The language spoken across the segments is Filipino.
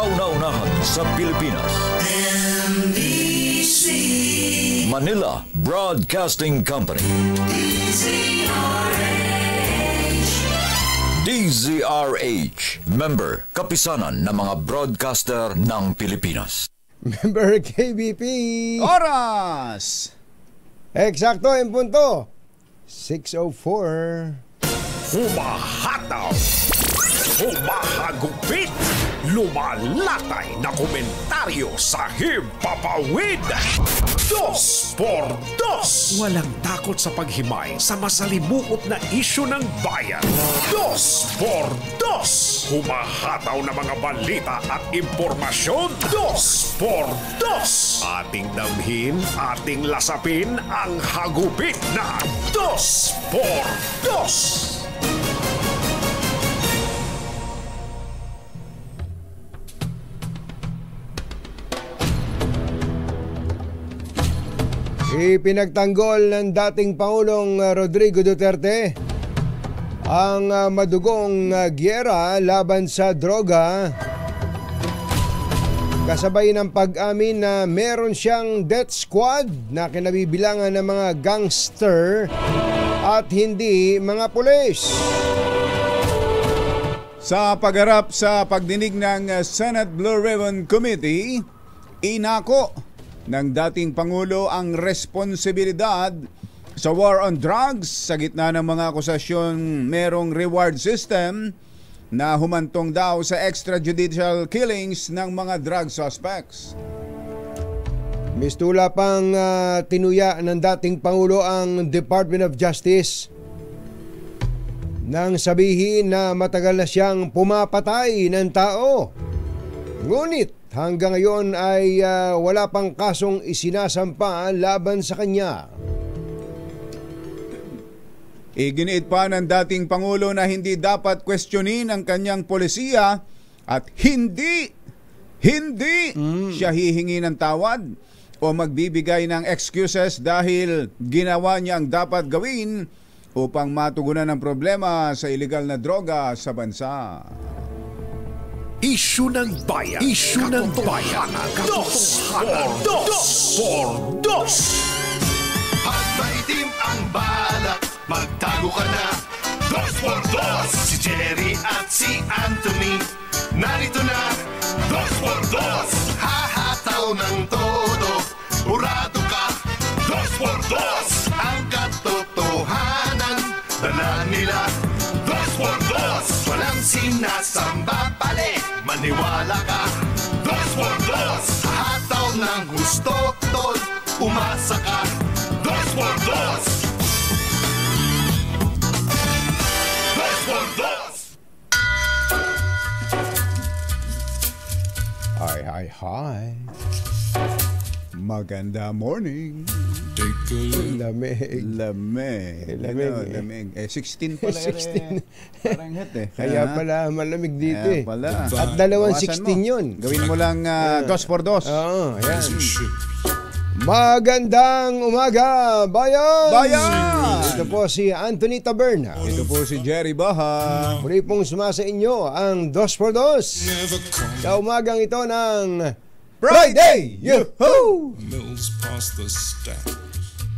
kauna-unahan sa Pilipinas. NBC Manila Broadcasting Company. DZRH, member kapisanan ng mga broadcaster ng Pilipinas. Member KBP. Oras! Eksakto en punto. 6:04. Humahataw, humahagupit, lumalatay na komentaryo sa Himpapawid. 2 por 2. Walang takot sa paghimay sa masalimuot na isyu ng bayan. 2 por 2. Humahataw na mga balita at impormasyon. 2 por 2. Ating damhin, ating lasapin ang hagupit na 2 por 2. Ipinagtanggol ng dating Pangulong Rodrigo Duterte ang madugong giyera laban sa droga, kasabay ng pag-amin na meron siyang death squad na kinabibilangan ng mga gangster at hindi mga pulis. Sa pagharap sa pagdinig ng Senate Blue Ribbon Committee, inako ng dating Pangulo ang responsibilidad sa war on drugs sa gitna ng mga akusasyong merong reward system na humantong daw sa extrajudicial killings ng mga drug suspects. Mistula pang tinuya ng dating Pangulo ang Department of Justice nang sabihin na matagal na siyang pumapatay ng tao. Ngunit hanggang ngayon ay wala pang kasong isinasampa laban sa kanya. Iginiit pa ng dating Pangulo na hindi dapat questionin ang kanyang polisiya at hindi siya hihingi ng tawad o magbibigay ng excuses dahil ginawa niya ang dapat gawin upang matugunan ang problema sa iligal na droga sa bansa. Isyu ng bayan. Isyu ng bayan. 2 por 2. Pag maitim ang balak, magtago ka na. 2 por 2. Si Jerry at si Anthony narito na. 2 por 2. Hahataw ng todo, urado ka. 2 por 2. Ang katotohanan dala nila. 2 por 2. Walang sinasamba pali, maniwala ka. 2 por 2. Hataw ng gusto, tol, umasa ka. 2 por 2. 2 por 2. Hi. Maganda morning. Lamig. Lamig. 16 pala 16. Parang hit eh. Kaya pala malamig dito Kaya eh. pala. At dalawang Bawasan 16 mo. yun. Gawin mo lang 2 por 2. Oo, ayan. Magandang umaga, bayan! Ito po si Anthony Taberna. Ito po si Jerry Baha. Muli pong sumasa inyo ang 2 por 2 sa umagang ito ng Friday! Yoo-hoo!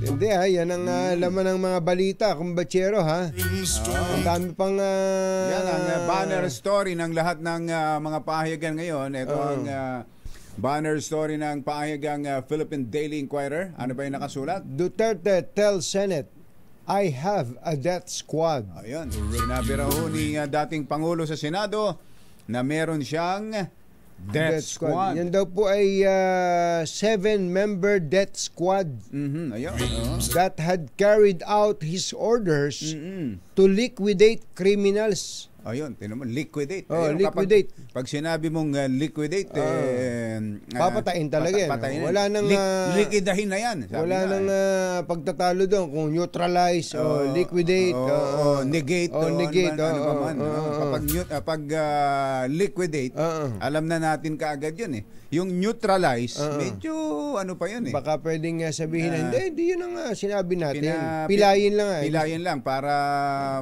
Hindi ha, yan ang laman ng mga balita, kumbachero ha. Ang dami pang... Yan ang banner story ng lahat ng mga pahayagan ngayon. Ito ang banner story ng pahayagang Philippine Daily Inquirer. Ano ba yung nakasulat? Duterte tells Senate, I have a death squad. Ayun, sinabi raw ni dating Pangulo sa Senado na meron siyang death squad. Yan daw po ay 7-member death squad Ayun. that had carried out his orders to liquidate criminals. Ayun, tinan mo, liquidate. Oh, Ayun, liquidate. Pag sinabi mong liquidate, Papatayin talaga yan. Papatayin. Wala nang liquidahin na yan. Sabi wala nga, nang pagtatalo doon kung neutralize o liquidate o negate o negate. ano pa man. Kapag liquidate, alam na natin kaagad yun eh. Yung neutralize, medyo ano pa yun eh. Baka pwedeng sabihin na hindi yun ang sinabi natin. Pilayin lang. Pilayin lang para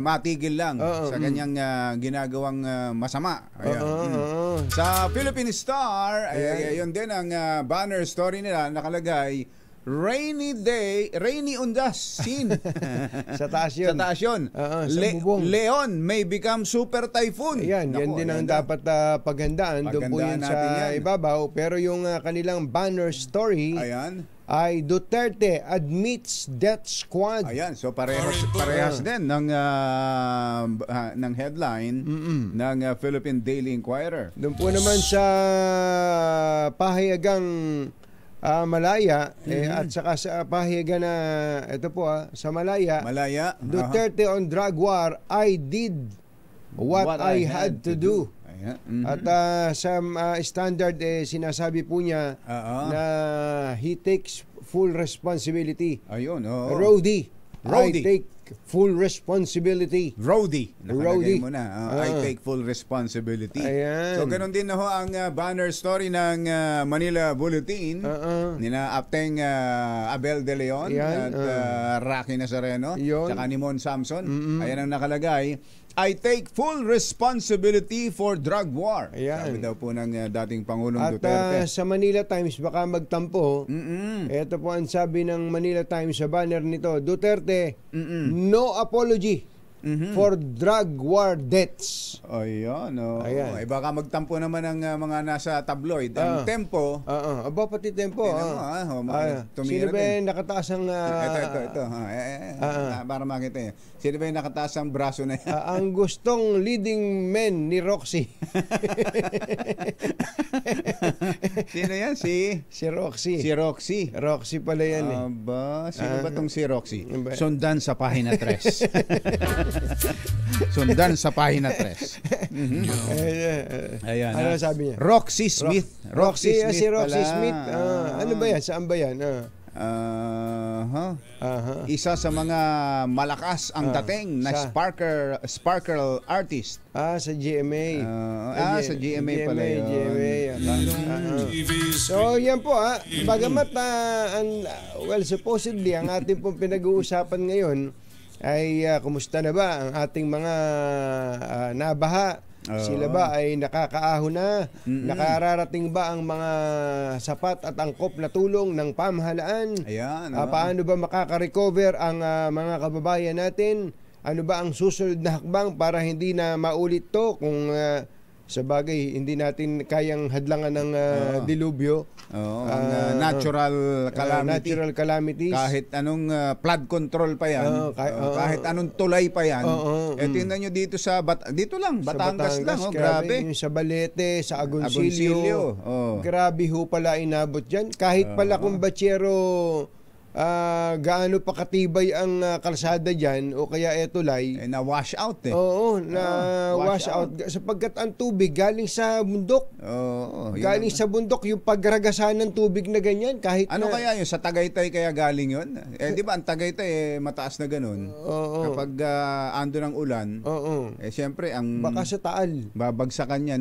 matigil lang sa kanyang ginagawang masama. Ayan. Sa Philippine Star, yun din ang banner story nila, nakalagay, rainy on the scene. Sa taas yun. Sa taas yun. Sa bubong. Leon may become super typhoon. Yan din ang dapat paghandaan. Doon po yun sa ibabaw. Pero yung kanilang banner story ay Duterte admits death squad. Ayan, so parehas din ng headline ng Philippine Daily Inquirer. Doon po naman sa pahayagang Malaya at saka sa pahayagan na ito po sa Malaya, Duterte on drug war, I did what I had to do. At sa standard sinasabi po niya na he takes full responsibility. Ayun, Rody. I take full responsibility. Rody. Nakalagay mo na. I take full responsibility. Ayan. So, ganun din ho ang banner story ng Manila Bulletin nina Apteng Abel De Leon at Rocky Nazareno tsaka ni Mon Samson. Ayan ang nakalagay. I take full responsibility for drug war. Sabi daw po ng dating Pangulong Duterte. At sa Manila Times, baka magtampo. Ito po ang sabi ng Manila Times sa banner nito. Duterte, no apology for drug war deaths. Ayan. Baka magtampo naman ang mga nasa tabloid. Ang Tempo. Aba, pati Tempo. Sino ba yung nakataas ang... Ito. Para makita. Sino ba yung nakataas ang braso na yan? Ang gustong leading men ni Roxy. Sino yan? Si Roxy. Si Roxy. Roxy pala yan Aba, sino ba tong si Roxy? Sundan sa pahina 3. Sundan sa pahina 3. Ayan. Ano sabi niya? Roxy Smith. Si Roxy Smith. Ano ba yan? Saan ba yan? Isa sa mga malakas ang dating na sparkle artist. Sa GMA. Sa GMA pala yun. So yan po bagamat supposedly ang ating pong pinag-uusapan ngayon ay kumusta na ba ang ating mga nabaha? Sila ba ay nakakaahon na? Nakararating ba ang mga sapat at angkop na tulong ng pamahalaan? Paano ba makaka-recover ang mga kababayan natin? Ano ba ang susunod na hakbang para hindi na maulit to kung sa bagay hindi natin kayang hadlangan ng dilubyo? Natural calamities. Kahit anong flood control pa yan, kahit anong tulay pa yan. Tingnan nyo dito dito lang, Batangas lang. Grabe. Yung sa Balete, sa Agoncillo. Grabe ho pala inabot dyan. Kahit pala kung batsero gaano pa katibay ang kalsada dyan o kaya etulay na-wash out wash out sapagkat ang tubig galing sa bundok. Galing sa bundok yung pagragasan ng tubig na ganyan kahit kaya yun sa Tagaytay kaya galing yun? Di ba ang Tagaytay mataas na ganun? Kapag ando ng ulan siyempre ang baka sa Taal babagsakan yan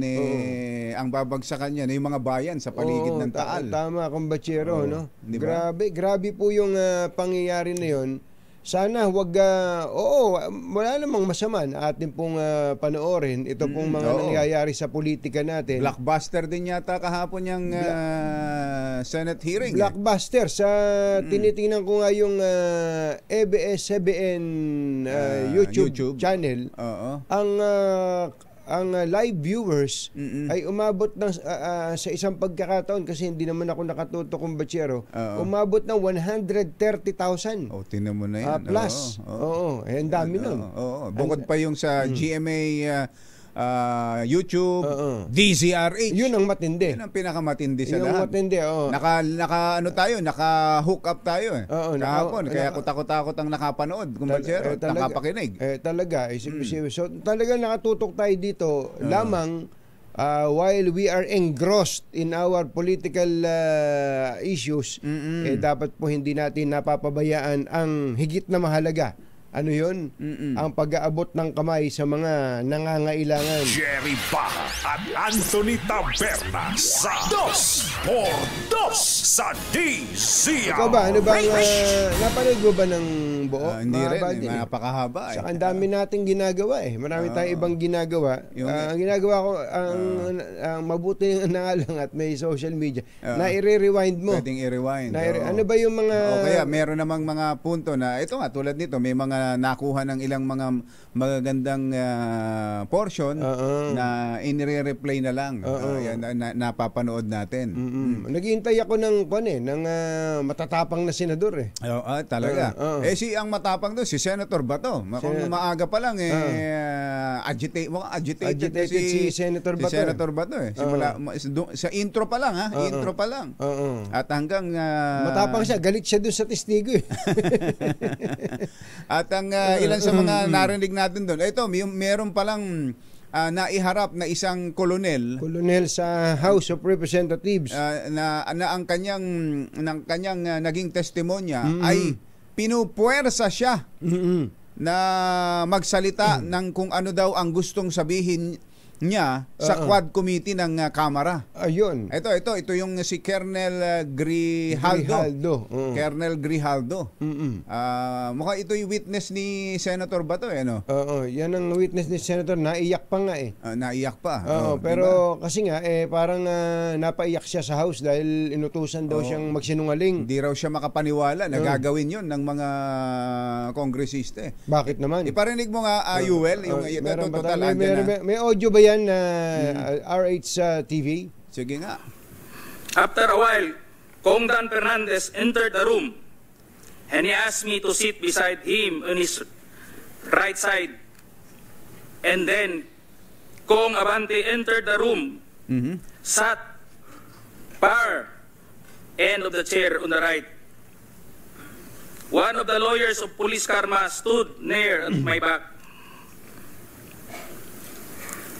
ang babagsakan yan yung mga bayan sa paligid ng Taal. Tama kung batsero diba? Grabe po yung pangyayari na yun. Sana wag wala namang masama na atin pong panoorin ito pong mga nangyayari sa politika natin. Blockbuster din yata kahapon yung Senate hearing. Blockbuster sa tinitingnan ko nga yung ABS-CBN YouTube channel. Ang live viewers ay umabot ng sa isang pagkakataon kasi hindi naman ako nakatuto kung batsero, umabot ng 130,000. Tingnan mo na yan. Plus. Ang dami nun. Bukod pa yung sa GMA YouTube, DZRH. Yun ang matindi. Yun ang pinakamatindi sa lahat. Yun ang matindi, naka-hook up tayo kahapon. Kaya kutakot-takot ang nakapanood, kumbatsero, nakapakinig. Talaga. So talaga nakatutok tayo dito lamang while we are engrossed in our political issues, dapat po hindi natin napapabayaan ang higit na mahalaga ano yun? Ang pag-aabot ng kamay sa mga nangangailangan. Jerry Baha at Anthony Taberna sa Dos por Dos sa DZRH. Ikaw ba, ano bang, napanood mo ba ng buo? Hindi Mahaba rin, din, napakahaba. Saka ang dami nating ginagawa eh. Marami tayong ibang ginagawa. Ang ginagawa ko, ang mabuti na nga lang at may social media, na i-rewind mo. Pwedeng i-rewind. Ano ba yung mga... O kaya meron namang mga punto na, ito nga, tulad nito, may mga nakuha ng ilang mga magagandang portion na inire-replay na lang. Yan, napapanood natin. Naghihintay ako ng matatapang na senador eh. Talaga. Ang matapang doon, si Senator Bato. Kung maaga pa lang, agitated si Senator Bato. Si Senator Bato eh. Sa intro pa lang, ha? Intro pa lang. At hanggang... matapang siya, galit siya doon sa testigo eh. At ang ilan sa mga narinig natin doon, ito, meron palang naiharap na isang kolonel sa House of Representatives na ang kanyang naging testimonya ay pinupuwersa siya na magsalita ng kung ano daw ang gustong sabihin niya sa Quad Committee ng Kamara. Ayun. Ito yung si Colonel Grijaldo. Colonel Grijaldo. Mukhang ito yung witness ni Senator Bato no? Yan ang witness ni Senator. Naiyak pa nga eh. Naiyak pa. Pero diba? Kasi nga parang napaiyak siya sa House dahil inutusan daw siyang magsinungaling. Hindi raw siya makapaniwala na gagawin yun ng mga kongresista. Bakit naman? Iparinig mo nga, Yuel, yung total. May audio ba yan na RH TV? Sige nga. After a while, Kong Dan Fernandez entered the room and he asked me to sit beside him on his right side. And then Kong Abante entered the room, sat far end of the chair on the right. One of the lawyers of Police Karma stood near at my back.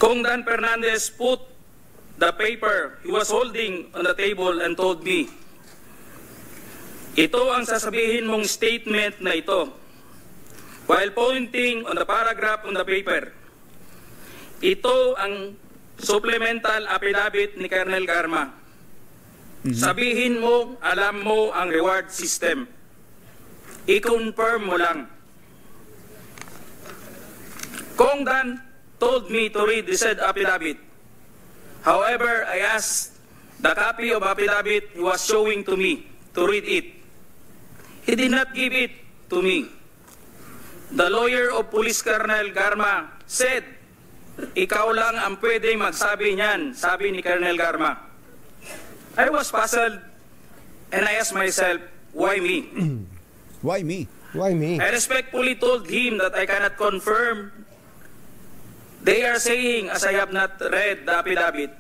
Kong Dan Fernandez put the paper he was holding on the table and told me, ito ang sasabihin mong statement na ito. While pointing on the paragraph on the paper, ito ang supplemental affidavit ni Colonel Garma. Sabihin mo, alam mo ang reward system. I-confirm mo lang. Kong Dan told me to read the said affidavit. However, I asked the copy of affidavit he was showing to me to read it. He did not give it to me. The lawyer of Police Colonel Garma said, ikaw lang ang pwede magsabi niyan, sabi ni Colonel Garma. I was puzzled and I asked myself, why me? Why me? Why me? I respectfully told him that I cannot confirm. They are saying, as I have not read the affidavit.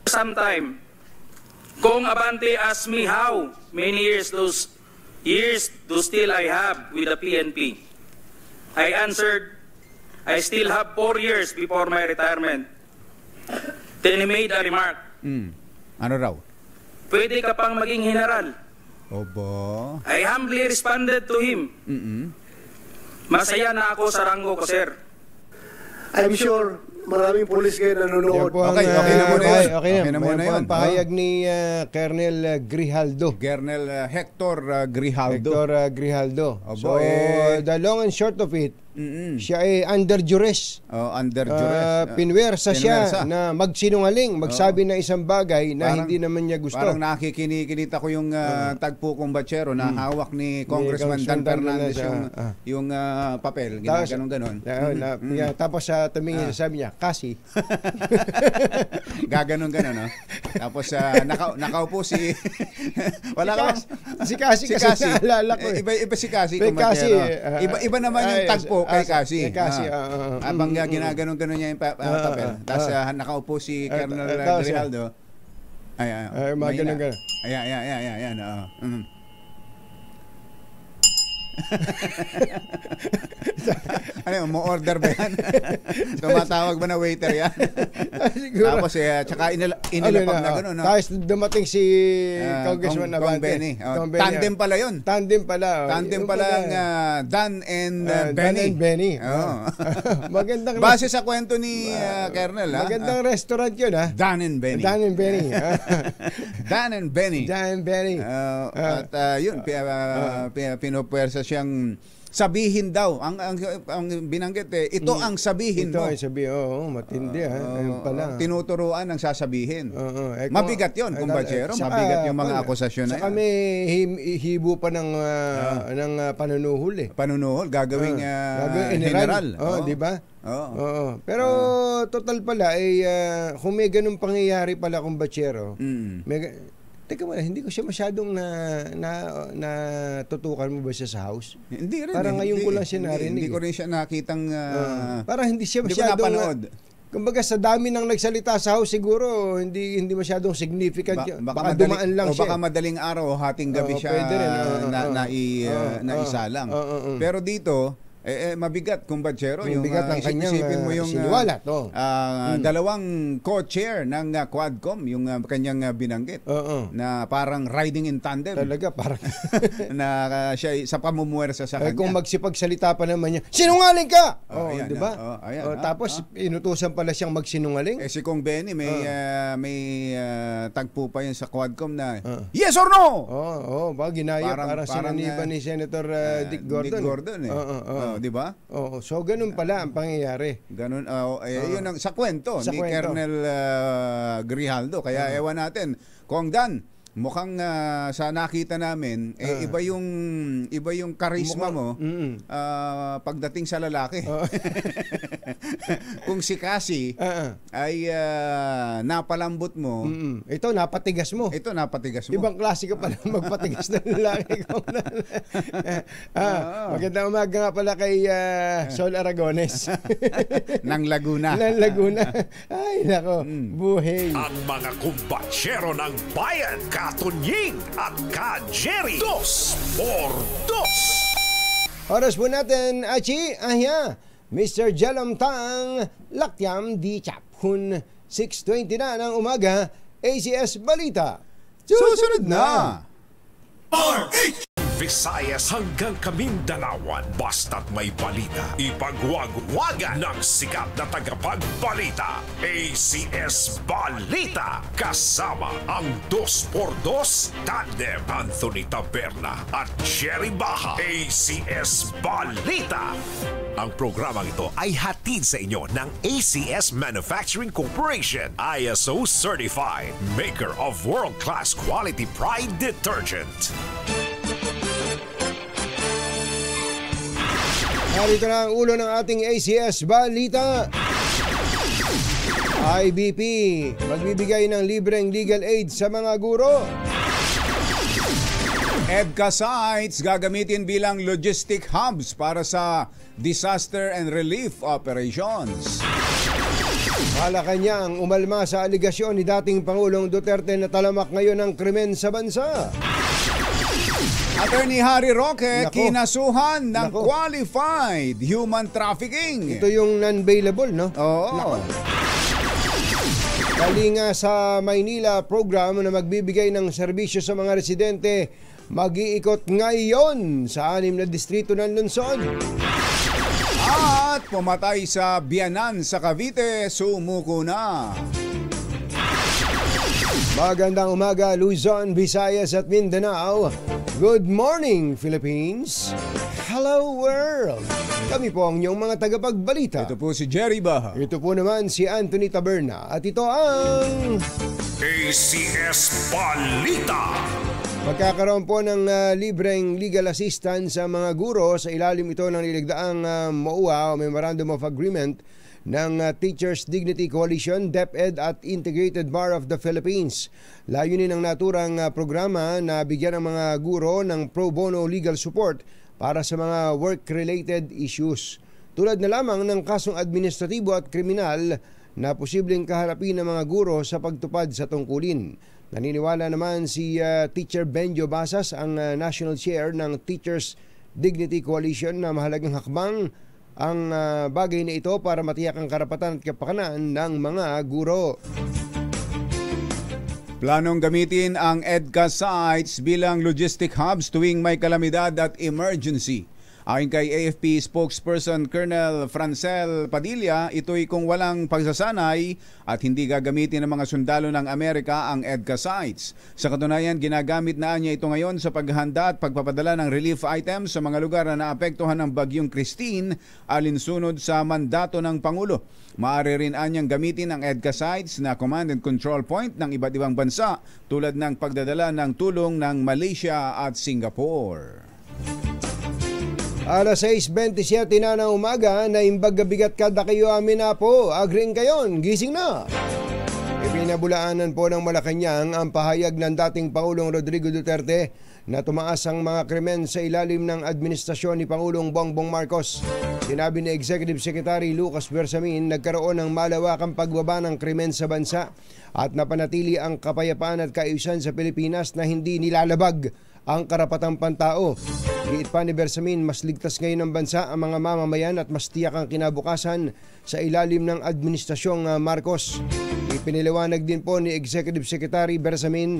Sometime, Kong Abante asked me how many years those still I have with the PNP. I answered, I still have 4 years before my retirement. Then he made a remark. Ano raw? Pwede ka pang maging general. Obo. I humbly responded to him. Masaya na ako sa ranggo ko, sir. I'm sure maraming pulis kayo nanonood. Okay na muna yun. Okay na muna yun. Ang pahayag ni Colonel Grijaldo. Colonel Hector Grijaldo. Grijaldo. Obo, So, the long and short of it, siya ay under duress. Under duress. Pinwersa siya na magsinungaling, magsabi na isang bagay na hindi naman niya gusto. Parang nakikinikita ko yung tagpo kong batsero na hawak ni Congressman Dan Fernandez yung papel. Ginaganon-ganon. Tapos tumingin, sabi niya, kasi. Gaganon-ganon, no? Tapos nakaupo si... Wala ka Si Kasi naalala ko. Iba si Kasi. Iba naman yung tagpo kay Kasi. Abang ginaganon-ganon niya yung papel. Tapos nakaupo si Colonel Grijaldo. Ayan. Maganon-ganon. Ayan. Ano, mo order ba yan? Tumatawag ba na waiter yan? Siguro. Tapos tsaka inilapag na gano'n. No? Tapos dumating si Congressman Kong Abante. Benny. Kong Benny. Tandem pala yun. Tandem pala. Tandem pala ang Dan and Benny. Dan and Benny. Oh. Magandang Base sa kwento ni Kernel. Magandang restaurant yun, ha? Dan and Benny. Dan and Benny. Dan and Benny. Dan and Benny. At yun, pinupwersa siyang sabihin daw ang binanggit ito ang sabihin ito mo. Ito ang sabihin, matindi ayun pala. Tinuturuan ang sasabihin. Mabigat 'yon, kumbachero, mabigat yung mga akusasyon na 'yan. Saka may hibo pa ng panunuhol Panunuhol gagawing general. Di ba? Oo. Pero total pala kung may ganung pangyayari pala, kumbachero, teka mo, hindi ko siya masyadong natutukan mo ba siya sa house? Hindi rin. Parang ngayon ko lang siya narinig. Hindi ko rin siya nakitang parang hindi siya masyadong hindi ko napanood. Kumbaga sa dami ng nagsalita sa house, siguro hindi masyadong significant. Baka dumaan lang siya. Baka madaling araw o hating gabi siya naisalang. Pero dito mabigat, kumbachero, yung ng kanyang mo yung siniwalat. Dalawang co-chair ng Quadcom, yung kanyang binanggit na parang riding in tandem. Talaga, parang na siya sa pamumuwersa sa kanya. Kung magsipagsalita pa naman niya, sinungaling ka! Di ba? Tapos inutusan pala siyang magsinungaling. Si Kong Benny may tagpo pa yun sa Quadcom na yes or no? Ginaya parang sinaniba ni Senator Dick Gordon. Dick Gordon di ba? So ganun pala ang pangyayari. Ganun yun ang sa kwento ni Colonel Grijaldo. Kaya ewan natin, Kong Dan, mukhang sa nakita namin iba yung karisma mo pagdating sa lalaki. Kung si Cassie ay napalambot mo, ito napatigas mo. Ibang klase ka pala magpatigas ng lalaki. Magandang umaga nga pala kay Sol Aragones ng Laguna. Ay nako, buhay. Ang mga kumbatsero ng bayan, Katunying at Ka-Jerry. 2x2. Oras po natin, Achi, Mr. Jalom Tang, Lakyam Di Chaphun, 6:20 na ng umaga, ACS Balita. Susunod na! RH! Visayas hanggang Kamindalawan. Basta't may balita, ipagwagwagan ng sikat na tagapagbalita. ACS Balita. Kasama ang 2x2 tandem Anthony Taberna at Jerry Baha. ACS Balita. Ang programang ito ay hatid sa inyo ng ACS Manufacturing Corporation, ISO Certified, maker of world-class quality Pride detergent. Narito na ang ulo ng ating ACS Balita. IBP, magbibigay ng libreng legal aid sa mga guro. EDCA sites gagamitin bilang logistic hubs para sa disaster and relief operations. Malacanang umalma sa aligasyon ni dating Pangulong Duterte na talamak ngayon ng krimen sa bansa. Attorney Harry Roque, kinasuhan ng qualified human trafficking. Ito yung non-bailable, no? Oo. Kalinga sa Maynila program na magbibigay ng serbisyo sa mga residente, mag-iikot ngayon sa 6 na distrito ng lungsod. At pumatay sa biyanan sa Cavite, sumuko na. Magandang umaga, Luzon, Visayas at Mindanao. Good morning, Philippines. Hello, world. Kami po ang inyong mga tagapagbalita. Ito po si Jerry Baha. Ito po naman si Anthony Taberna. At ito ang ACS Balita. Magkakaroon po ng libreng legal assistance sa mga guro sa ilalim ito ng niligdaang MOA o Memorandum of Agreement ng Teachers Dignity Coalition, DepEd at Integrated Bar of the Philippines. Layunin ng naturang programa na bigyan ng mga guro ng pro bono legal support para sa mga work-related issues. Tulad na lamang ng kasong administratibo at kriminal na posibleng kaharapin ng mga guro sa pagtupad sa tungkulin. Naniniwala naman si Teacher Benjo Basas, ang National Chair ng Teachers Dignity Coalition na mahalagang hakbang ang bagay na ito para matiyak ang karapatan at kapakanan ng mga guro. Planong gamitin ang EDCA sites bilang logistic hubs tuwing may kalamidad at emergency. Ayon kay AFP spokesperson Colonel Francel Padilla, ito'y kung walang pagsasanay at hindi gagamitin ng mga sundalo ng Amerika ang EDCA sites. Sa katunayan, ginagamit na niya ito ngayon sa paghahanda at pagpapadala ng relief items sa mga lugar na naapektuhan ng bagyong Christine alinsunod sa mandato ng Pangulo. Maaari rin anyang gamitin ang EDCA sites na command and control point ng iba't ibang bansa tulad ng pagdadala ng tulong ng Malaysia at Singapore. Alas 6:27 na ng umaga, naimbag bigat kada kayo amin na po. Agring kayon, gising na. Ipinabulaanan po ng Malacanang ang pahayag ng dating Pangulong Rodrigo Duterte na tumaas ang mga krimen sa ilalim ng administrasyon ni Pangulong Bongbong Marcos. Sinabi ni Executive Secretary Lucas Bersamin, nagkaroon ng malawakang pagbaba ng krimen sa bansa at napanatili ang kapayapaan at kaayusan sa Pilipinas na hindi nilalabag ang karapatang pantao. Giit pa ni Bersamin, mas ligtas ngayon ng bansa ang mga mamamayan at mas tiyak ang kinabukasan sa ilalim ng administrasyong Marcos. Ipiniliwanag din po ni Executive Secretary Bersamin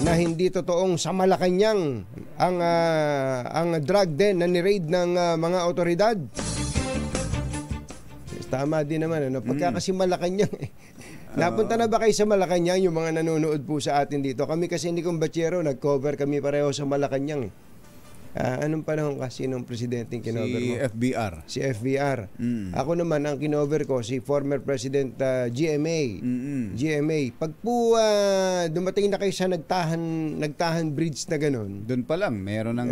na hindi totoong sa Malacanang ang drug den na ni-raid ng mga otoridad. Tama din naman, pagka kasi Malacanang napunta na ba kayo sa Malacanang, yung mga nanonood po sa atin dito? Kami kasi ni Kumbatsero, nag-cover kami pareho sa Malacanang. Anong panahon kasi nung presidente yung kinover mo? FBR. Si FBR. Ako naman, ang kinover ko, si former President GMA. GMA. Pag po dumating na kayo sa nagtahan bridge na ganun. Doon pa lang, meron ng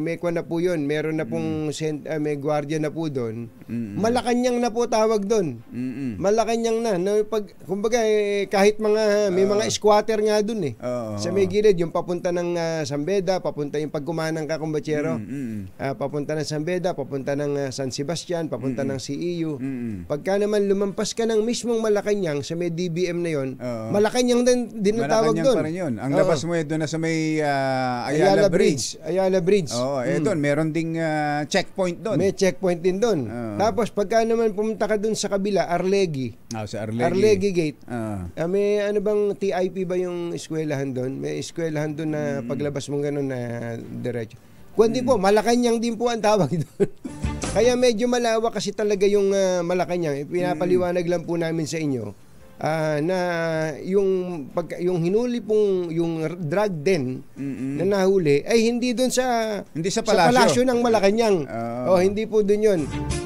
may kwan na po yun. Meron na pong may gwardiya na po doon. Malacanang na po tawag doon. Malacanang na. Kumbaga, kahit may mga squatter nga doon eh. Sa may gilid, yung papunta ng San Beda, papunta yung pagkumanan ng Kakumbatsero, papunta ng San Beda, papunta ng San Sebastian, papunta ng CEU. Pagka naman lumampas ka ng mismong Malacanang sa may DBM na yon, Malacanang din ang tawag doon. Pa rin yun. Ang labas mo doon na sa may Ayala Bridge. Ayala Bridge. Doon, meron ding checkpoint doon. May checkpoint din doon. Tapos pagka naman pumunta ka doon sa kabila, Arlegui. Sa Arlegui. Arlegui Gate. May ano bang TIP ba yung eskwelahan doon? May eskwelahan doon na paglabas mo gano'n na diretso. Kundi po, Malacanang din po ang tawag doon. Kaya medyo malawak kasi talaga yung Malacanang. Pinapaliwanag lang po namin sa inyo na yung hinuli pong yung drug den na nahuli ay hindi doon sa palasyo ng Malacanang. Hindi po doon yun.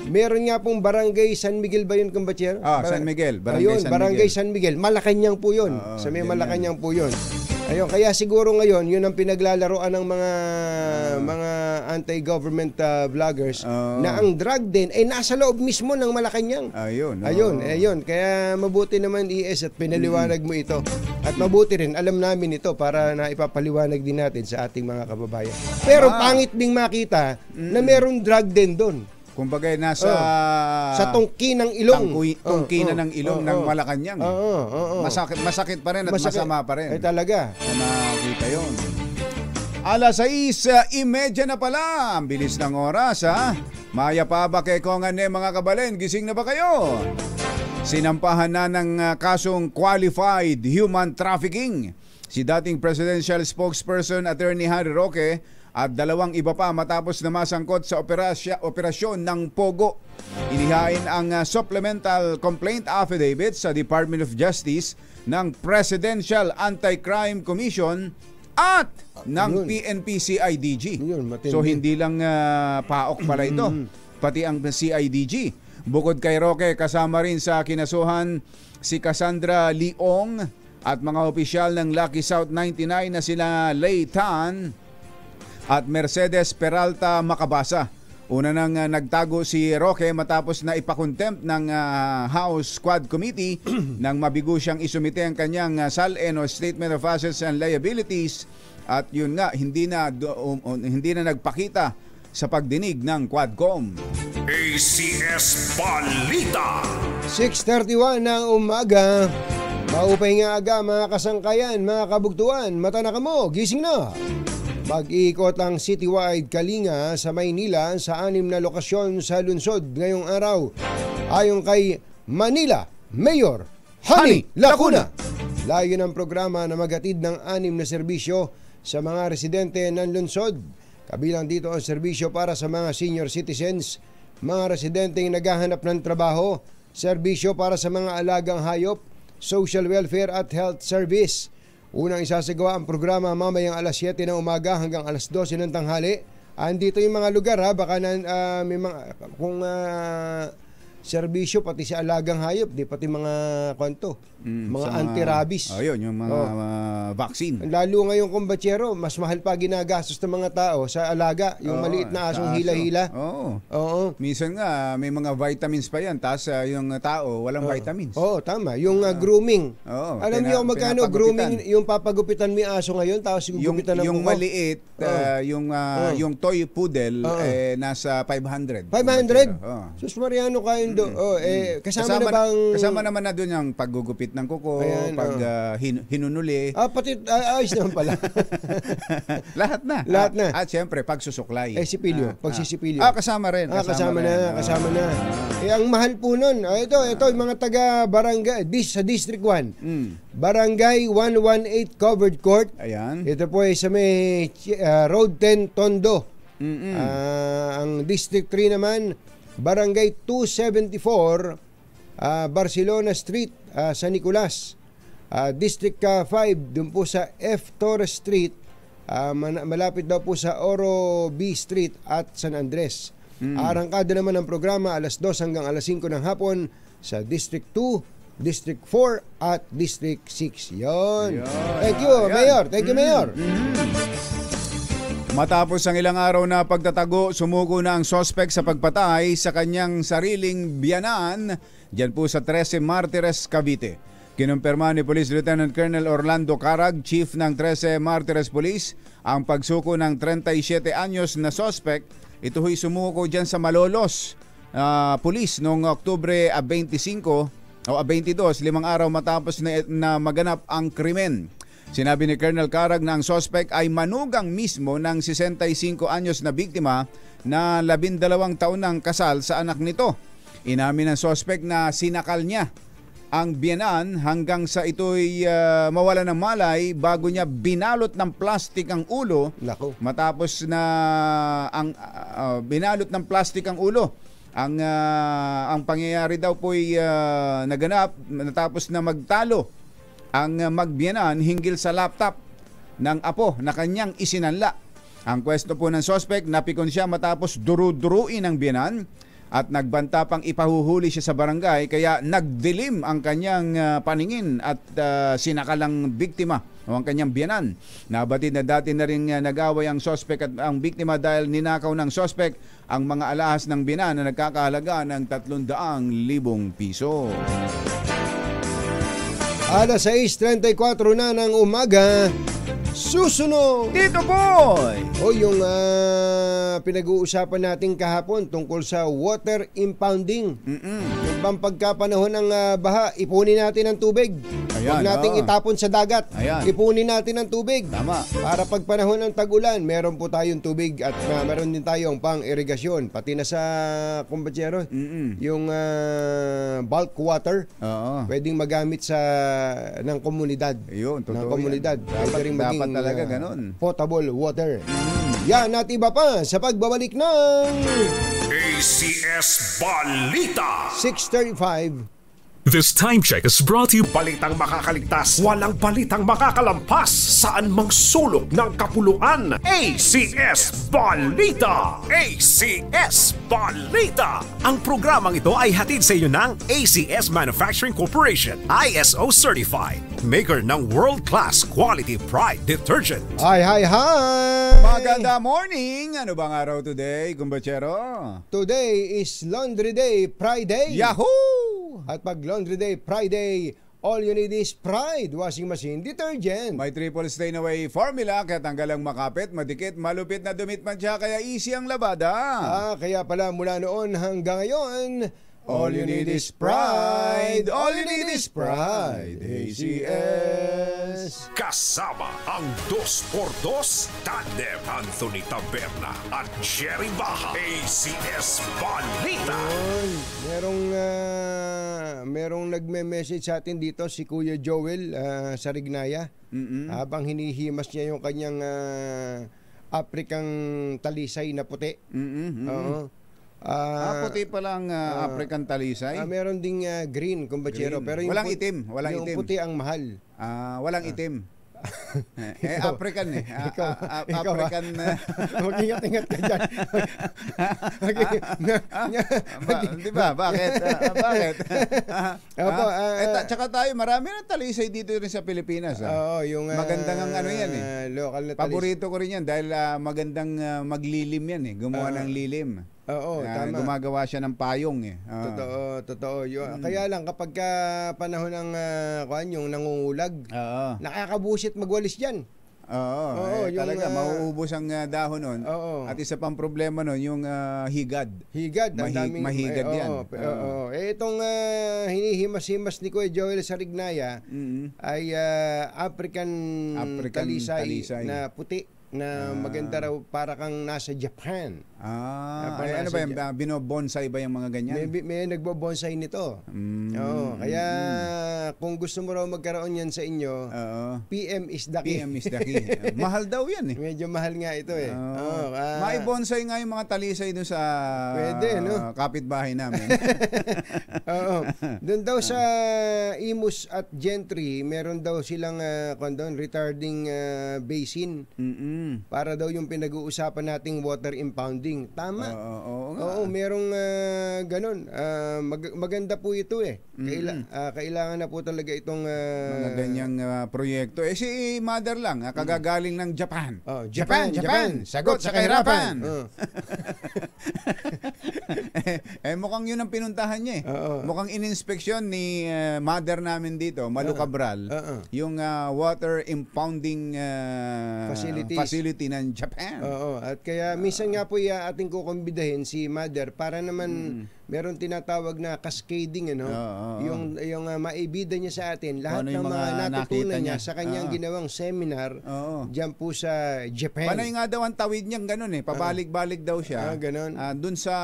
Meron nga pong Barangay San Miguel ba yun, Kumbatsero? San Miguel. Barangay San Miguel. Malacanang po yun. Sa may Malacanang po yun. Ayun, kaya siguro ngayon, yun ang pinaglalaroan ng mga anti-government vloggers na ang drug den ay nasa loob mismo ng Malacanang. Ayun. Kaya mabuti naman ES at pinaliwanag mo ito. At mabuti rin, alam namin ito para na ipapaliwanag din natin sa ating mga kababayan. Pero pangit ding makita na merong drug den doon. Kumbaga nasa sa tungki ng ilong. Tungki na ng ilong ng Malacanang. Masakit pa rin at masama pa rin. Ay talaga. Nakita yun. Alas 6:30 na pala. Ang bilis ng oras Maya pa ba kay Kongan mga kabalen? Gising na ba kayo? Sinampahan na ng kasong qualified human trafficking si dating presidential spokesperson Attorney Harry Roque at dalawang iba pa matapos na masangkot sa operasyon ng Pogo. Inihain ang supplemental complaint affidavit sa Department of Justice ng Presidential Anti-Crime Commission at ng PNP-CIDG. So hindi lang paok pala ito, pati ang CIDG. Bukod kay Roque, kasama rin sa kinasuhan si Cassandra Leong at mga opisyal ng Lucky South 99 na sila Lay Tan at Mercedes Peralta Macabasa. Una nang nagtago si Roque matapos na ipakontempt ng House Quad Committee nang mabigo siyang isumite ang kanyang SALN o Statement of Assets and Liabilities at yun nga, hindi na nagpakita sa pagdinig ng Quadcom. ACS Balita 6:31 ng umaga. Maupay nga aga mga kasangkayan, mga kabugtuan. Mata na kamo, gising na. Mag-iikot ang citywide kalinga sa Maynila sa 6 na lokasyon sa lungsod ngayong araw. Ayon kay Manila Mayor Honey Lacuna. Layo ng programa na maghatid ng 6 na serbisyo sa mga residente ng lungsod. Kabilang dito ang serbisyo para sa mga senior citizens, mga residenteng naghahanap ng trabaho, serbisyo para sa mga alagang hayop, social welfare at health service. Unang isasagawa ang programa mamayang alas 7 ng umaga hanggang alas 12 ng tanghali. Andito yung mga lugar baka may mga kung serbisyo pati sa alagang hayop, di pati mga kwanto, mga anti-rabies. Yun, yung mga vaccine. Lalo ngayong kumbatsero, mas mahal pa ginagastos ng mga tao sa alaga, yung maliit na asong hila-hila. Oo. Minsan nga, may mga vitamins pa yan, tapos yung tao, walang vitamins. Oo, tama. Yung grooming. Alam niyo magkano grooming, yung papagupitan mo yung aso ngayon, tapos gugupitan ng yung maliit, yung toy poodle, nasa 500. 500? Sus Mariano kayo kasama naman na doon yung paggugupit ng kuko, hinunuli. Pati ayos naman pala. Lahat na. At syempre pagsusuklay. Sipilyo, pagsisipilyo. Kasama rin. Kasama na. Ang mahal po nun. Ito yung mga taga barangay sa District 1. Barangay 118 Covered Court. Ayan. Ito po ay sa may Road 10 Tondo. Ang District 3 naman, Barangay 274 Barcelona Street, San Nicolas. District 5 dun po sa F. Torres Street, malapit daw po sa Oro B Street at San Andres. Arangkada naman ang programa alas 2 hanggang alas 5 ng hapon sa District 2, District 4 at District 6. Yon. Thank you, Mayor. Thank you, Mayor. Matapos ang ilang araw na pagtatago, sumuko na ang sospek sa pagpatay sa kanyang sariling biyanan dyan po sa 13 Martires, Cavite. Kinumpirma ni Police Lieutenant Colonel Orlando Carag, Chief ng 13 Martires Police, ang pagsuko ng 37 anyos na sospek. Ito ho'y sumuko dyan sa Malolos Police noong Oktubre 25 o 22, 5 araw matapos na maganap ang krimen. Sinabi ni Colonel Carag na ang sospek ay manugang mismo ng 65 anyos na biktima na 12 taon ng kasal sa anak nito. Inamin ng sospek na sinakal niya ang biyanan hanggang sa ito'y mawala ng malay bago niya binalot ng plastik ang ulo. Matapos na binalot ng plastik ang ulo. Ang pangyayari daw po'y naganap natapos na magtalo ang magbiyanan hinggil sa laptop ng apo na kanyang isinanla. Ang pwesto po ng sospek, napikon siya matapos duru-duruin ang biyanan at nagbanta pang ipahuhuli siya sa barangay, kaya nagdilim ang kanyang paningin at sinakalang biktima o ang kanyang biyanan. Nabatid na dati na rin nag-away ang sospek at ang biktima dahil ninakaw ng sospek ang mga alahas ng biyanan na nagkakahalaga ng 300,000 piso. Alas 6:34 na ng umaga. Susunod dito, boy! Yung pinag-uusapan natin kahapon tungkol sa water impounding. Yung bang pagkapanahon ng baha, ipunin natin ang tubig. Huwag nating itapon sa dagat. Ipunin natin ang tubig. Tama. Para pag panahon ng tag-ulan, meron po tayong tubig at meron din tayong pang-irigasyon. Pati na sa kumbatsero, yung bulk water, pwedeng magamit ng komunidad. Yun, totoo. Ng komunidad. Dapat talaga ganun. Potable water. Yan at iba pa sa pagbabalik ng ACS Balita. 6:35. This time check is brought to you. Balitang makakaligtas, walang balitang makakalampas. Saan mang sulok ng kapuluan. ACS Balita! ACS Balita! Ang programang ito ay hatid sa iyo ng ACS Manufacturing Corporation, ISO Certified, maker ng world-class quality Pride detergent. Hi! Maganda morning! Ano bang araw today, kumbachero? Today is Laundry Day, Pride Day. Yahoo! At pag Laundry Day, Friday, all you need is Pride Washing Machine Detergent. May triple stain away formula kaya tanggal ang makapit, madikit, malupit na dumit man siya kaya easy ang labada. Kaya pala mula noon hanggang ngayon, all you need is Pride. All you need is Pride. ACS. Pilipinas. Kasama ang 2x2 Tandem Anthony Taberna at Jerry Baja. ACS Balita. Merong nagme-message sa atin dito, si Kuya Joel sa Rignaya. Habang hinihimas niya yung kanyang African talisay na puti. Oo. Puti pa lang African talisay. Meron ding green, kumbachero. Pero yung walang itim. Yung puti ang mahal. Walang itim. African eh. African. Mag-ingat-ingat ka dyan. Di ba? Bakit? Bakit? Tsaka tayo, marami na talisay dito rin sa Pilipinas. Oo, yung magandang ang ano yan eh. Local na paborito ko rin yan dahil magandang maglilim yan eh. Gumawa ng lilim. Oo, tama. Gumagawa siya ng payong eh. Totoo. Kaya lang kapag panahon ng yung nangungulag, nakakabusit magwalis diyan. Talaga mauubos ang dahon nun. At isa pang problema nun, yung higad. Ang daming mahigad yan. Itong hinihimas-himas ni Kuya Joel sa Rignaya ay African talisay na puti na maganda raw para kang nasa Japan. Ano ba yan? Binobonsai ba yung mga ganyan? May nagbo-bonsai nito. Kaya kung gusto mo raw magkaroon yan sa inyo, PM is the key. PM is the key. Mahal daw yan eh. Medyo mahal nga ito eh. Maibonsai nga yung mga talisay doon sa pwede, no? kapitbahay namin. Doon daw sa Imus at Gentry, meron daw silang retarding basin. Para daw yung pinag-uusapan nating water impounding. Tama. Oo, merong ganun. Maganda po ito eh. Kailangan na po talaga itong mga ganyang proyekto. Si Mother lang, kagagaling ng Japan. Japan. Sagot sa kahirapan. Mukhang yun ang pinuntahan niya eh. Mukhang ininspeksyon ni Mother namin dito, Malu Cabral, yung water impounding facility ng Japan. At kaya minsan nga po ating kukumbidahin si Mother para naman meron tinatawag na cascading yung maibida niya sa atin lahat ng mga natutunan niya sa kanyang ginawang seminar diyan po sa Japan. Panay nga daw ang tawid niyang ganun eh, pabalik-balik daw siya. Ganun. Dun sa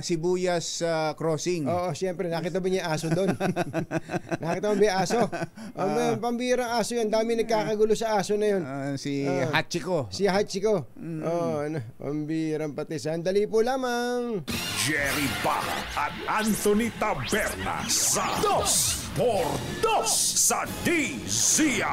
Sibuyas crossing. Siyempre nakita ba niya aso doon? Nakita mo ba yung aso? Pambirang aso yan, dami nagkakagulo sa aso na yun. Si Hachiko. Si Hachiko. Pambirang pati. Sandali po lamang. Jerry Baja at Anthony Taberna sa 2x2 sa DZRH.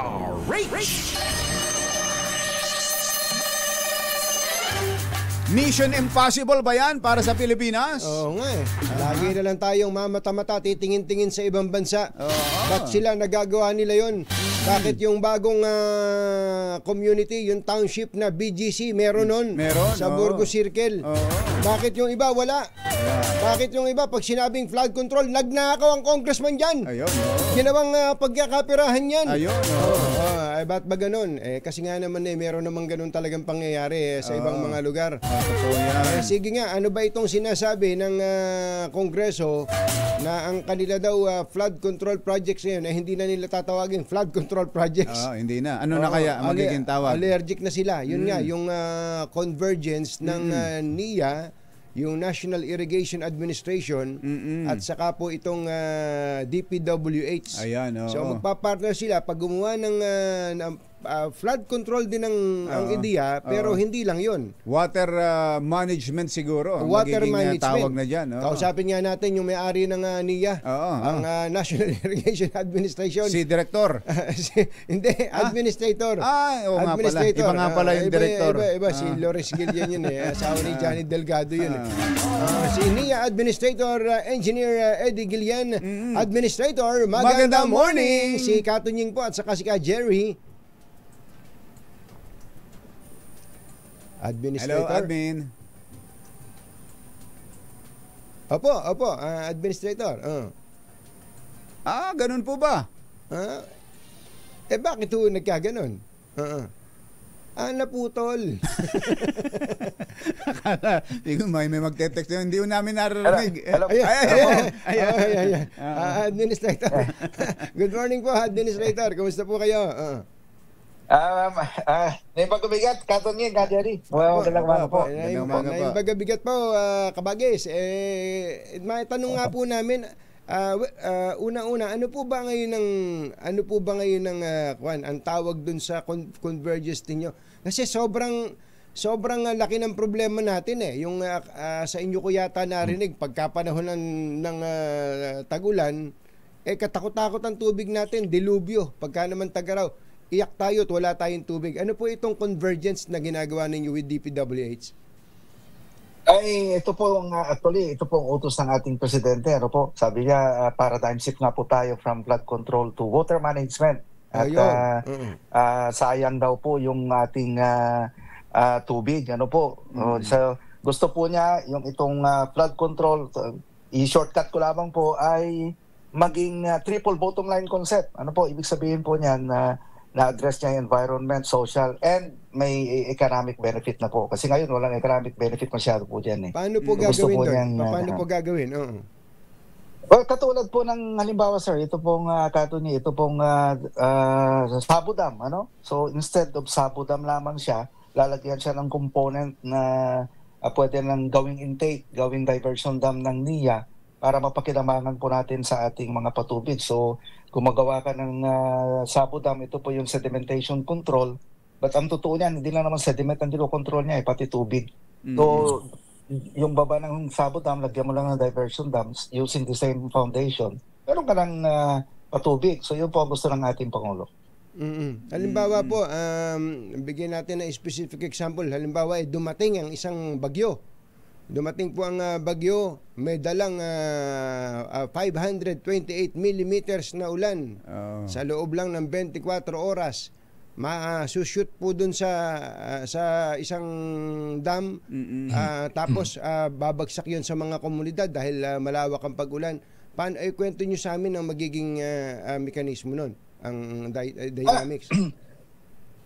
Mission Impossible ba yan para sa Pilipinas? Oo nga eh. Lagi na lang tayong mamata-mata titingin-tingin sa ibang bansa. Ba't sila nagagawa nila yon? Bakit yung bagong community, yung township na BGC, meron nun? Meron. Sa Burgos Circle. Bakit yung iba wala? Bakit yung iba pag sinabing flood control, nagnakaw ang congressman dyan? Ginawang pagkakapirahan yan. Ba't ba ganun? Kasi nga naman meron naman ganun talagang pangyayari sa ibang mga lugar. Sige nga, ano ba itong sinasabi ng Kongreso na ang kanila daw flood control projects ngayon ay hindi na nila tatawagin flood control projects? Hindi na. Ano na kaya magiging tawag? Allergic na sila. Yun nga, yung convergence ng NIA, yung National Irrigation Administration, at saka po itong DPWH. So magpapartner sila pag gumawa ng flood control din ang ideya, pero hindi lang yon. Water management siguro. Water management. Tawag na dyan. Kausapin nga natin yung may-ari ng NIA, ang National Irrigation Administration. Si Director. Hindi, Administrator. Administrator. Iba nga pala yung Director. Iba, si Loris Gillian yun eh. Asawa ni Johnny Delgado yun. Si NIA Administrator, Engineer Eddie Gillian. Administrator, magandang morning! Si Katunying po at saka si Ka Jerry. Administrator. Hello, admin. Opo, administrator. Ganun po ba? Bakit ho nagkaganon? Naputol. Akala, may magte-text yun. Hindi ko namin narinig. Administrator. Good morning po, administrator. Kamusta po kayo? May pagkabigat, Katongin, Kajari. Magandang umaga po. Naimbagabigat po, Kabagis. May tanong nga po namin, una-una, ano po ba ngayon ng ang tawag dun sa convergence ninyo? Kasi sobrang laki ng problema natin yung sa inyo ko yata narinig pagkapanahon ng tag-ulan, katakot-takot ang tubig natin, dilubyo. Pagka naman tag-araw, iyak tayo at wala tayong tubig. Ano po itong convergence na ginagawa ninyo with DPWH? Ay, ito po actually, ito po ang utos ng ating presidente. Ano po? Sabi niya, paradigm shift nga po tayo from flood control to water management. At sayang daw po yung ating tubig. Ano po? So, gusto po niya yung itong flood control, i-shortcut ko lamang po, ay maging triple bottom line concept. Ano po? Ibig sabihin po niyan na-address niya yung environment, social, and may economic benefit na po. Kasi ngayon, walang economic benefit masyado po dyan. Paano po gagawin doon? Paano po gagawin? Well, katulad po ng halimbawa, sir, ito pong Katuni, ito pong Sabo Dam. Ano? So, instead of Sabo Dam lamang siya, lalagyan siya ng component na pwede lang gawing intake, gawing diversion dam ng NIA para mapakinabangan po natin sa ating mga patubig. So, kung magawa ka ng Sabo Dam, ito po yung sedimentation control. But ang totoo niyan, hindi lang naman sediment ang control niya, pati tubig. So, yung baba ng Sabo Dam, lagyan mo lang ng diversion dams using the same foundation. Meron ka ng patubig. So, yun po ang gusto ng ating Pangulo. Halimbawa po, bigyan natin ng specific example. Halimbawa, dumating ang isang bagyo. Dumating po ang bagyo, may dalang 528 millimeters na ulan sa loob lang ng 24 oras. Masushoot po dun sa isang dam, tapos babagsak yun sa mga komunidad dahil malawak ang pag-ulan. Paano, kwento nyo sa amin ang magiging mekanismo nun, ang dynamics?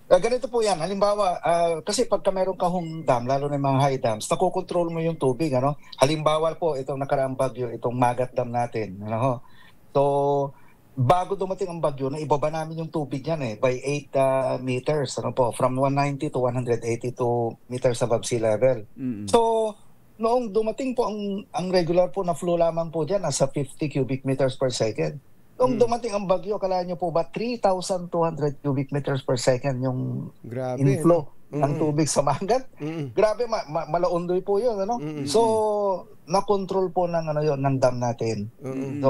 Ganito po yan. Halimbawa, kasi pagka meron kahong dam, lalo na yung mga high dams, nakokontrol mo yung tubig. Ano? Halimbawa po, itong nakaraang bagyo, itong Magat Dam natin. Ano? So, bago dumating ang bagyo, naibaba namin yung tubig yan by 8 meters. Ano po? From 190 to 182 meters above sea level. So, noong dumating po ang regular po na flow lamang po dyan, nasa 50 cubic meters per second. Noong dumating ang bagyo, kala nyo po ba 3,200 cubic meters per second yung inflow ng tubig sa Magat? Grabe, malaundoy po yun. Ano? So, na-control po ng dam natin. So,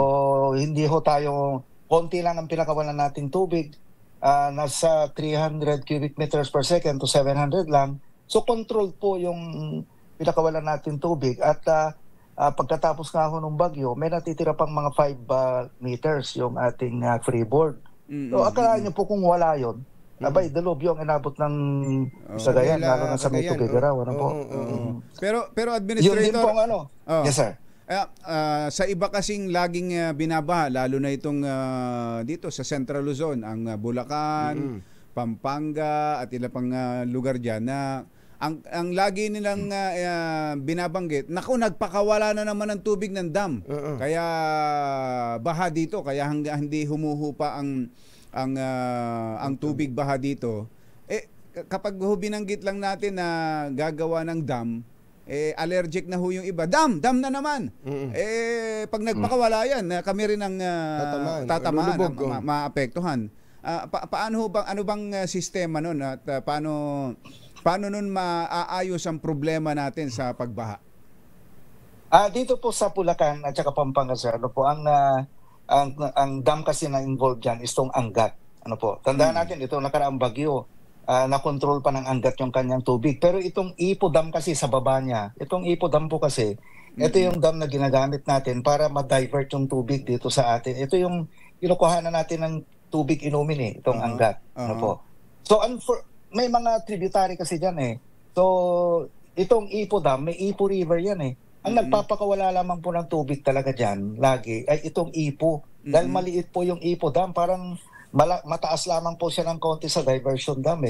hindi ho tayo, konti lang ang pinakawalan nating tubig. Nasa 300 cubic meters per second to 700 lang. So, controlled po yung pinakawalan natin tubig. At pagkatapos nga ho ng bagyo, may natitira pang mga 5 meters yung ating freeboard. So, akala nyo po kung wala yun, abay, dalobyo ang inabot ng Sagayan, lalo na sa may Tugigaraw. Ano po? Pero Administrator... Yun din pong Yes, sir. Sa iba kasing laging binabaha, lalo na itong dito sa Central Luzon, ang Bulacan, Pampanga, at ilang pang lugar dyan na ang lagi nilang binabanggit, naku, nagpakawala na naman ng tubig ng dam. Kaya baha dito, kaya hindi humuhupa ang tubig baha dito. Kapag binanggit lang natin na gagawa ng dam, allergic na ho yung iba. Dam na naman. Pag nagpakawala yan, kami rin ang tatamaan, maapektuhan. Paano bang, ano bang sistema nun at paano nun maaayos ang problema natin sa pagbaha? Dito po sa Bulacan at saka Pampanga, sir, ano po, ang dam kasi na involved dyan is itong Angat. Ano po, tandaan natin, ito nakaraang bagyo, na-control pa ng Angat yung kanyang tubig. Pero itong Ipo Dam kasi sa baba niya, itong Ipo Dam po kasi, ito yung dam na ginagamit natin para ma-divert yung tubig dito sa atin. Ito yung kinukuhanan natin ng tubig inumin itong Angat. Ano po. So, may mga tributary kasi dyan So, itong Ipo Dam, may Ipo River yan Ang nagpapakawala lamang po ng tubig talaga dyan, lagi, ay itong Ipo. Dahil maliit po yung Ipo Dam, parang mataas lamang po siya ng konti sa diversion dam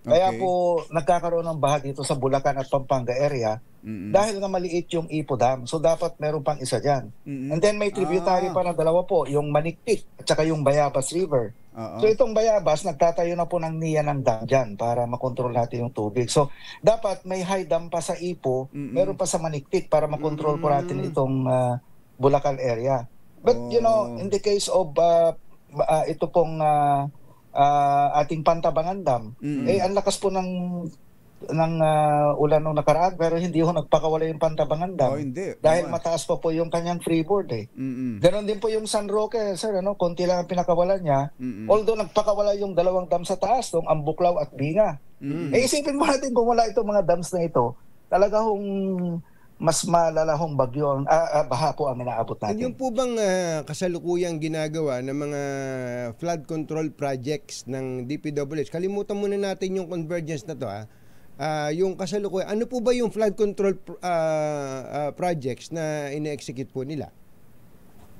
Kaya po, nagkakaroon ng baha dito sa Bulacan at Pampanga area, dahil nga maliit yung Ipo Dam. So, dapat meron pang isa dyan. And then may tributary pa na dalawa po, yung Manikpik at saka yung Bayabas River. So itong Bayabas, nagtatayo na po ng NIA ng dam dyan para makontrol natin yung tubig. So dapat may high dam pa sa Ipo, meron pa sa Maniktik para makontrol po natin itong Bulacan area. But in the case of ito pong ating Pantabangan Dam, ang lakas po ng ulan nung nakaraan pero hindi ho nagpakawala yung Pantabangan Dam. Hindi. Dahil mataas pa po yung kanyang freeboard eh. Ganon din po yung San Roque, sir, konti lang ang pinakawalan niya. Although nagpakawala yung dalawang dam sa taas, ang Buklaw at Binga. Isipin mo natin kung wala itong mga dams na ito, talaga hong mas malalahong bagyo, baha po ang inaabot natin. Yung po bang kasalukuyang ginagawa ng mga flood control projects ng DPWH? Kalimutan muna natin yung convergence na to. Yung kasalukuyang, ano po ba yung flood control projects na ine-execute po nila?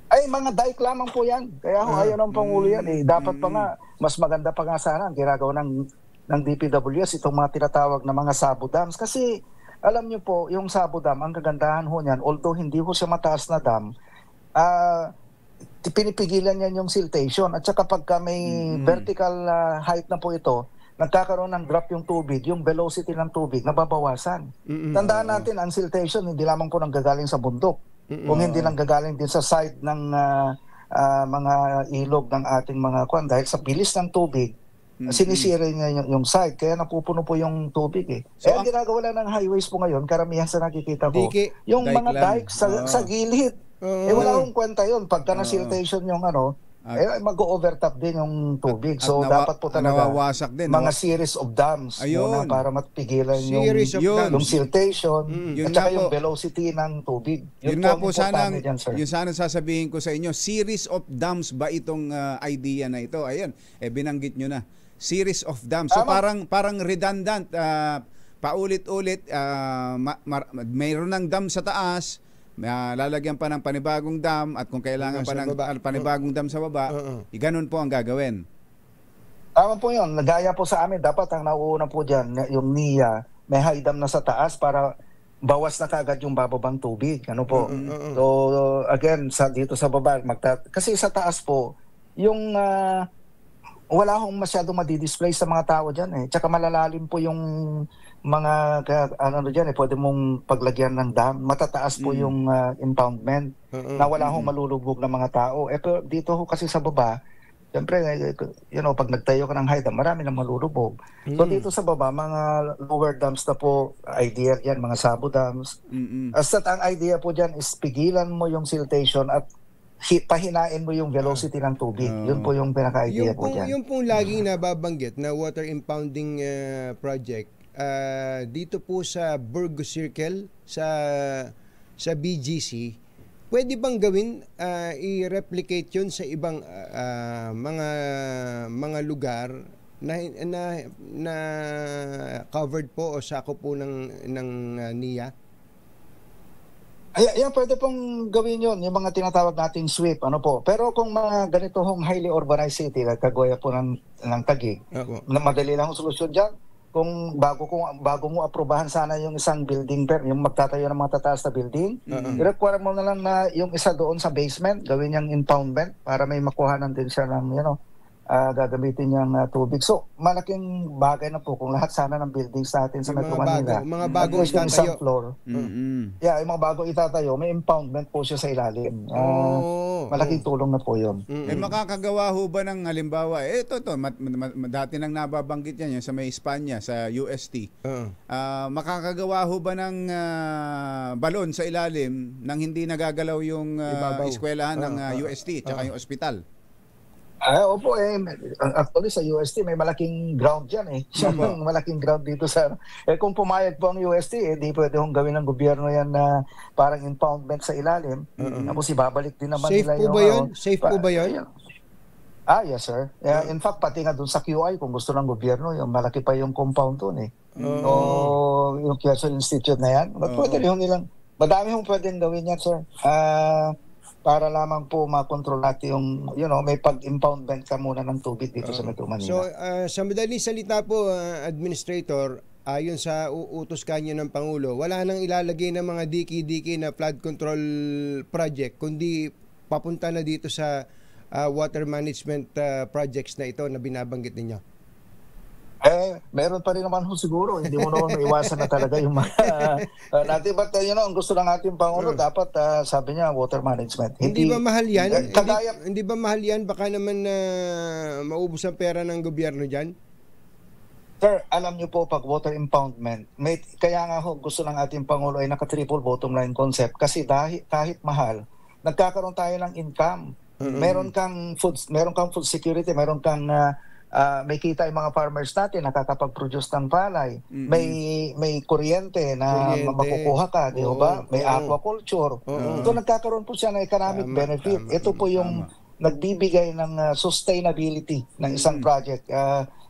Ay, mga dike lamang po yan. Kaya ayaw ng Pangulo yan. Dapat pa nga, mas maganda pa nga sana ang ginagawa ng DPWH itong mga tinatawag na mga sabo dams. Kasi alam niyo po, yung Sabo Dam, ang kagandahan ho niyan, although hindi ho siya mataas na dam, pinipigilan niyan yung siltation. At saka pagka may vertical height na po ito, nagkakaroon ng drop yung tubig, yung velocity ng tubig, nababawasan. Tandaan natin, ang siltation, hindi lamang po nanggagaling sa bundok. Kung hindi nanggagaling din sa side ng mga ilog ng ating mga kwan. Dahil sa bilis ng tubig, sinisira niya yung side, kaya napupuno po yung tubig eh. So, ang ginagawa lang ng highways po ngayon, karamihan sa nakikita ko, yung mga dikes sa gilid. Wala akong kwenta yun. Pagka na siltation yung mag-overtop din yung tubig. So, dapat po talaga din, mga series of dams muna para mapigilan yung siltation at saka yung velocity ng tubig. Yun nga po yung sana sasabihin ko sa inyo, series of dams ba itong idea na ito? Ayun, binanggit nyo na. Series of dams. So parang redundant, paulit-ulit, mayroon ng dam sa taas, lalagyan pa ng panibagong dam, at kung kailangan pa ng panibagong dam sa baba, ganun po ang gagawin. Tama po yun. Nagaya po sa amin, dapat ang nauuna po dyan, yung NIA, may high dam na sa taas para bawas na kagad yung bababang tubig. Ano po? So again, dito sa baba, kasi sa taas po, yung wala akong masyado madidisplay sa mga tao dyan eh. Tsaka malalalim po yung mga dyan eh, pwede mong paglagyan ng dam. Matataas po yung impoundment na wala akong malulubog ng mga tao. Pero dito ho kasi sa baba, siyempre, pag nagtayo ka ng high dam, marami nang malulubog. So dito sa baba, mga lower dams na po, ideal yan, mga sabo dams. Ang idea po dyan is pigilan mo yung siltation at pahinain mo yung velocity ng tubig. Yun po yung pinaka-idea po dyan. Yung pong laging nababanggit na water impounding project, dito po sa Burgos Circle, sa BGC, pwede bang gawin, i-replicate yun sa ibang mga lugar na covered po o sakop po ng NIA? Ayan, pwede pong gawin yun, yung mga tinatawag nating sweep, Pero kung mga ganito hong highly urbanized city, kagaya po ng Taguig, madali lang ang solusyon dyan. Kung bago mo aprobahan sana yung isang building, yung magtatayo ng mga tataas na building, i-require mo na lang na yung isa doon sa basement, gawin niyang impoundment para may makuhanan din siya ng, gagamitin niyang tubig. So, malaking bagay na po kung lahat sana ng buildings natin sa Metro Manila. Mga bagong itatayo. Isang floor. Yung mga bagong itatayo, may impoundment po siya sa ilalim. Malaking tulong na po yun. Makakagawa ho ba ng halimbawa, dati nang nababanggit yan, yung sa may Espanya, sa UST. Makakagawa ho ba ng balon sa ilalim nang hindi nagagalaw yung eskwelahan ng UST at yung ospital? Opo, actually sa UST may malaking ground dyan eh. Malaking ground dito sa... kung pumayag po ang UST, di pwede hong gawin ng gobyerno yan na parang impoundment sa ilalim. Tapos ibabalik din naman nila yung... Safe po ba yun? Yes sir. In fact, pati nga dun sa QI, kung gusto ng gobyerno, yung malaki pa yung compound dun eh. Yung Quezon Institute na yan. Pwede yung ilang... Madami hong pwedeng gawin yan sir. Para lamang po makontrol natin yung, may pag-impoundment ka muna ng tubig dito sa Metro Manila. So, sa madaling salita po, Administrator, ayon sa utos kanyo ng Pangulo, wala nang ilalagay ng mga diki-diki na flood control project, kundi papunta na dito sa water management projects na ito na binabanggit ninyo? Meron pa rin naman siguro. Hindi mo naman maiwasan na talaga yung mga natin. But ang gusto ng ating Pangulo, dapat sabi niya, water management. Hindi ba mahal yan? Hindi ba mahal yan? Baka naman maubos ang pera ng gobyerno dyan? Sir, alam niyo po, pag water impoundment, kaya nga gusto ng ating Pangulo ay naka-triple bottom line concept. Kasi kahit mahal, nagkakaroon tayo ng income. Meron kang food security, meron kang may kita yung mga farmers natin nakakapag-produce ng palay. May kuryente na makukuha ka, di ba? May aquaculture. So nagkakaroon po siya ng economic benefit. Ito po yung nagbibigay ng sustainability ng isang project.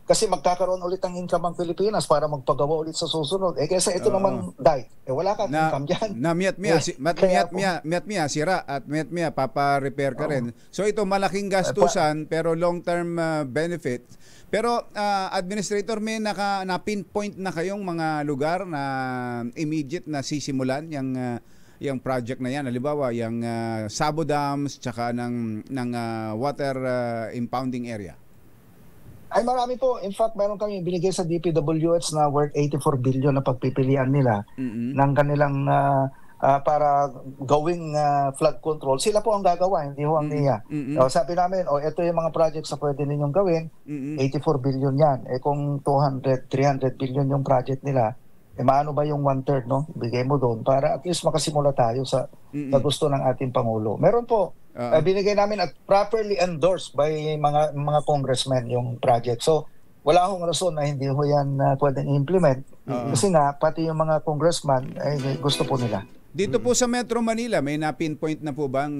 Kasi magkakaroon ulit ang income ang Pilipinas para magpagawa ulit sa susunod. Kaysa ito naman, wala kang income dyan. Miyat-miya, sira at miyat-miya, papa-repair ka rin. So ito, malaking gastusan pero long-term benefit. Pero Administrator, may na-pinpoint na kayong mga lugar na immediate na sisimulan yung project na yan? Halimbawa, yung Sabo Dams tsaka ng water impounding area. Ay marami po. In fact, meron kami binigay sa DPWH na worth 84 billion na pagpipilian nila ng kanilang para gawing flood control. Sila po ang gagawa, hindi ho ang NIA. Sabi namin, ito yung mga projects na pwede ninyong gawin, 84 billion yan. Kung 200, 300 billion yung project nila, maano ba yung 1/3, no? Bigay mo doon para at least makasimula tayo sa gusto ng ating Pangulo. Meron po. Binigay namin at properly endorsed by mga congressmen yung project. So, wala akong rason na hindi ho yan pwedeng implement. Kasi nga, pati yung mga congressman ay gusto po nila. Dito po sa Metro Manila, may na-pinpoint na po bang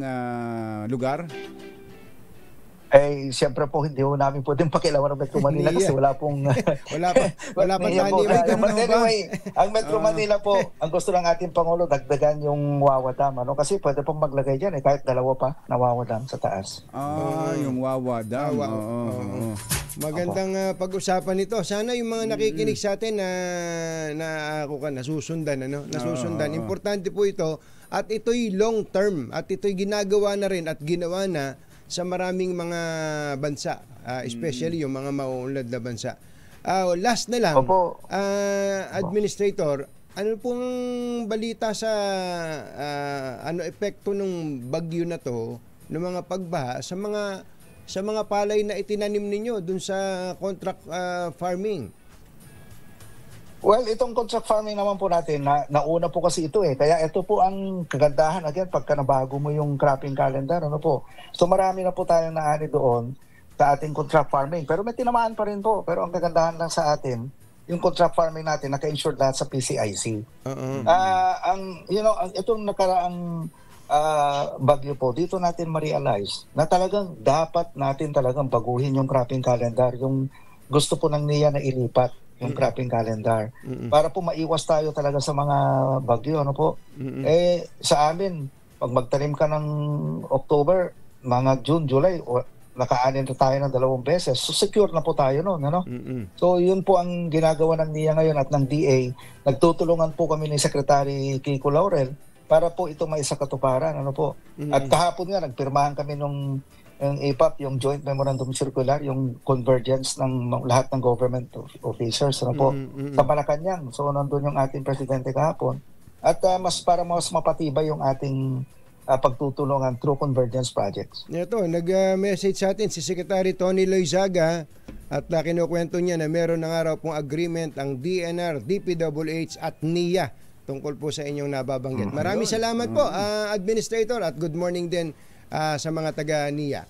lugar? Siyempre po hindi ho namin pwedeng pakialaman ng Metro Manila kasi wala pong wala pa anyway, ang Metro Manila po, ang gusto ng ating Pangulo, dagdagan yung Wawa Dam, kasi pwede pong maglagay dyan kahit dalawa pa na Wawa Dam sa taas. Yung Wawa Dam. Magandang pag-usapan ito. Sana yung mga nakikinig sa atin nasusundan. Importante po ito at ito'y long term at ito'y ginagawa na rin at ginawa na sa maraming mga bansa, especially yung mga mauunlad na bansa. Last na lang, Administrator, ano pong balita sa epekto ng bagyo na to, ng mga pagbaha sa mga palay na itinanim ninyo dun sa contract farming? Well, itong contract farming naman po natin, nauna po kasi ito Kaya ito po ang kagandahan again pagka nabago mo yung cropping calendar. So marami na po tayong naani doon sa ating contract farming. Pero may tinamaan pa rin po. Pero ang kagandahan lang sa atin, yung contract farming natin, naka-insured lahat sa PCIC. Itong nakaraang bagyo po, dito natin ma-realize na talagang dapat natin talagang baguhin yung cropping calendar. Yung gusto po ng NIA na ilipat yung cropping calendar para po maiwas tayo talaga sa mga bagyo sa amin pag magtanim ka ng October, mga June, July nakaanin na tayo ng 2 beses, so secure na po tayo noon So yun po ang ginagawa ng NIA ngayon at ng DA. Nagtutulungan po kami ni Secretary Kiko Laurel para po ito maisakatuparan at kahapon nga nagpirmahan kami yung APAP, yung Joint Memorandum Circular, yung convergence ng lahat ng government officers sa Malacanang. So nandun yung ating presidente kahapon. At para mas mapatibay yung ating pagtutulungan through convergence projects. Ito, nag-message sa atin si Secretary Tony Loizaga at kinukwento niya na meron na nga raw pong agreement ang DNR, DPWH at NIA tungkol po sa inyong nababanggit. Maraming salamat po, Administrator, at good morning din sa mga taga-NIA.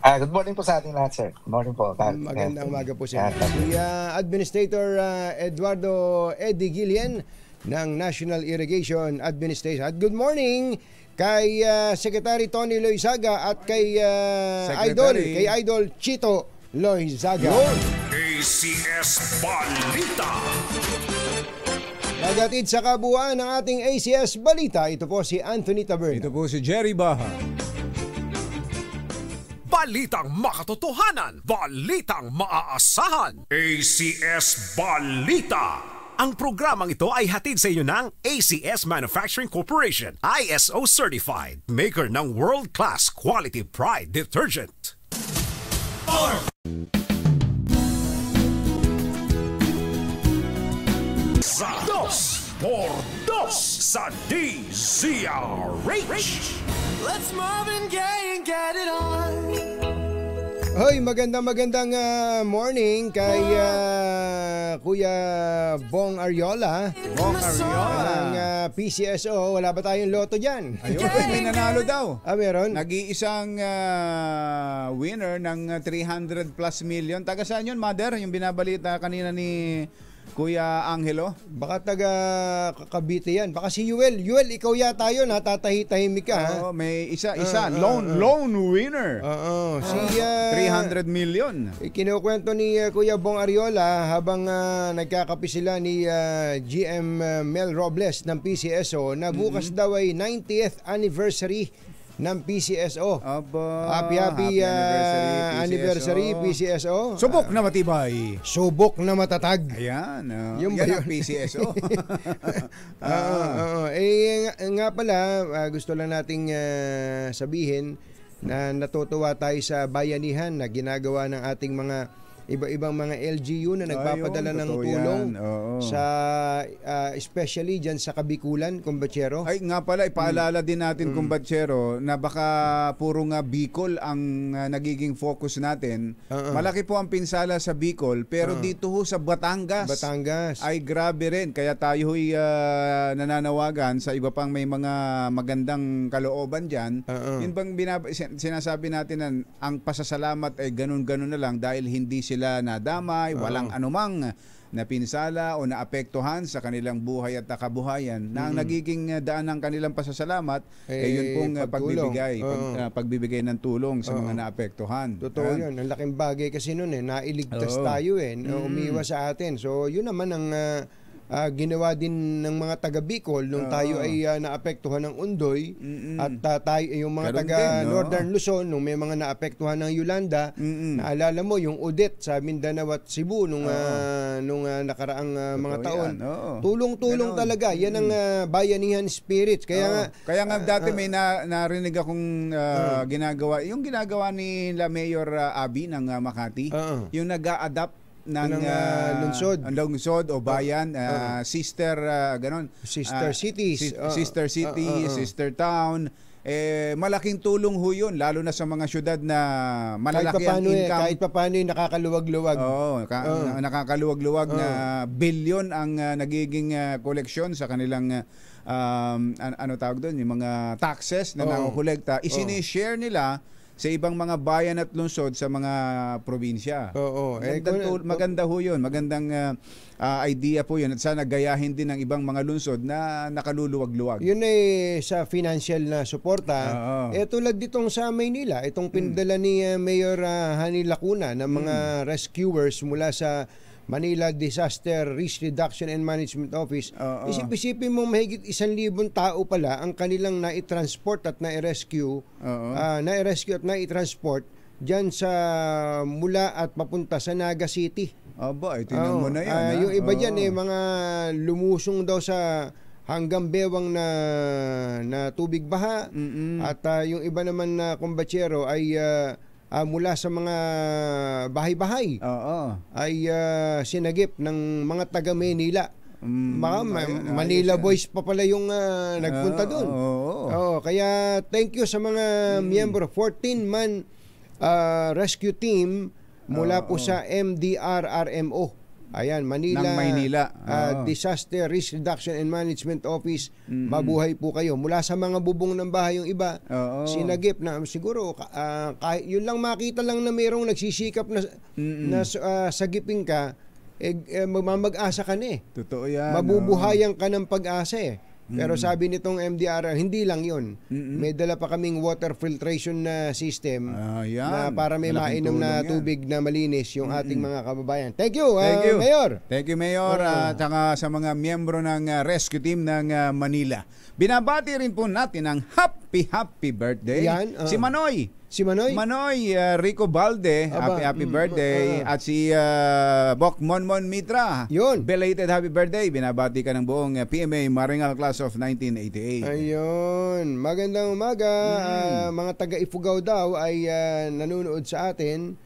Good morning po sa ating lahat, sir. Good morning po. Magandang umaga po sa inyo. Si Administrator Eduardo Eddie Gillian ng National Irrigation Administration. At good morning kay Secretary Tony Loizaga at kay Idol Chito Loizaga. ACS Balita. Nagatid sa kabuuan ng ating ACS Balita, ito po si Anthony Taberna. Ito po si Jerry Baha. Balitang makatotohanan, balitang maaasahan. ACS Balita. Ang programang ito ay hatid sa inyo ng ACS Manufacturing Corporation, ISO Certified, maker ng world-class quality Pride detergent. Sa Dos por Dos sa DZRH. Let's Marvin Gaye and get it on. Hoy, magandang morning kay Kuya Bong Ariola. Bong Ariola. Ng PCSO. Wala ba tayong loto dyan? Ayun, may nanalo daw. Meron? Nag-iisang winner ng 300 plus million. Taga saan yun, Mother? Yung binabalita kanina ni Kuya Angelo? Baka taga Cavite yan. Baka si Yuel. Yuel, ikaw yata yun ha. Tatahi-tahimik ka ha. Oo, may isa. Lone winner. Oo. Si 300 million. Kinukwento ni Kuya Bong Ariola habang nagkakapi sila ni GM Mel Robles ng PCSO na bukas daw ay 90th anniversary ng PCSO. Happy anniversary PCSO. Subok na matibay. Subok na matatag. Ayan. Yung yan ba ang PCSO. Nga pala, gusto lang nating sabihin na natutuwa tayo sa bayanihan na ginagawa ng ating mga iba-ibang mga LGU na nagpapadala ng tulong sa especially dyan sa Kabikulan, Kumbatsero. Ay nga pala, ipaalala din natin Kumbatsero na baka puro nga Bicol ang nagiging focus natin. Malaki po ang pinsala sa Bicol, pero dito ho sa Batangas ay grabe rin. Kaya tayo ho'y nananawagan sa iba pang may mga magandang kalooban dyan. Yun bang sinasabi natin na ang pasasalamat ay ganun-ganun na lang dahil hindi sila nadamay, walang anumang napinsala o naapektuhan sa kanilang buhay at kabuhayan na ang nagiging daan ng kanilang pasasalamat yun pong pagbibigay ng tulong sa mga naapektuhan. Totoo yun. Ang laking bagay kasi nun nailigtas tayo umiwas sa atin. So yun naman ang ginawa din ng mga taga Bicol nung tayo ay naapektuhan ng Undoy at tayo yung mga taga Northern Luzon nung may mga naapektuhan ng Yolanda. Naalala mo yung Udet sa Mindanao at Cebu nung nakaraang mga taon. Tulong-tulong talaga. Yan ang bayanihan spirit. Kaya nga dati may narinig akong ginagawa. Yung ginagawa ni Mayor Abi ng Makati, yung nag-a-adapt ng lungsod o bayan, sister cities, sister city, sister town. Malaking tulong ho yun, lalo na sa mga syudad na malalaki ang income. Kahit paano nakakaluwag-luwag. Nakakaluwag-luwag na bilyon ang nagiging koleksyon sa kanilang ano tawag doon, yung mga taxes na nakukolekta. Isinishare nila sa ibang mga bayan at lungsod sa mga probinsya. Maganda ho yun. Magandang idea po yun. At sana gayahin din ng ibang mga lungsod na nakaluluwag-luwag. Yun sa financial na suporta. Tulad ditong sa Maynila, itong pinadala ni Mayor Hani Lacuna ng mga rescuers mula sa Manila Disaster Risk Reduction and Management Office. Isip-isipin mo mahigit 1,000 tao pala ang kanilang nai-transport at nai-rescue at nai-transport dyan sa mula at papunta sa Naga City. Tingnan mo na yan. Yung iba dyan mga lumusong daw sa hanggang bewang na tubig baha at yung iba naman na kumbatsero ay mula sa mga bahay-bahay ay sinagip ng mga taga Manila. Manila boys pa pala yung nagpunta doon. Kaya thank you sa mga miyembro, 14-man rescue team mula po sa MDRRMO. Ayan, Maynila. Disaster Risk Reduction and Management Office. Mabuhay po kayo. Mula sa mga bubong ng bahay yung iba, sinagip na siguro kahit yun lang makita lang na mayroong nagsisikap na sagipin ka, mag-asa ka na Totoo yan. Mabubuhayan ka ng pag-asa Pero sabi nitong MDR, hindi lang yun. May dala pa kaming water filtration na system na para may mainom na tubig na malinis yung ating mga kababayan. Thank you, Mayor. Thank you, Mayor. At sa mga miyembro ng rescue team ng Manila. Binabati rin po natin ang happy birthday si Manoy. Si Manoy? Manoy, Rico Balde, happy birthday. At si Bok Monmon Mitra. Yun. Belated happy birthday. Binabati ka ng buong PMA Maringal Class of 1988. Ayun. Magandang umaga. Mga taga-Ifugao daw ay nanonood sa atin.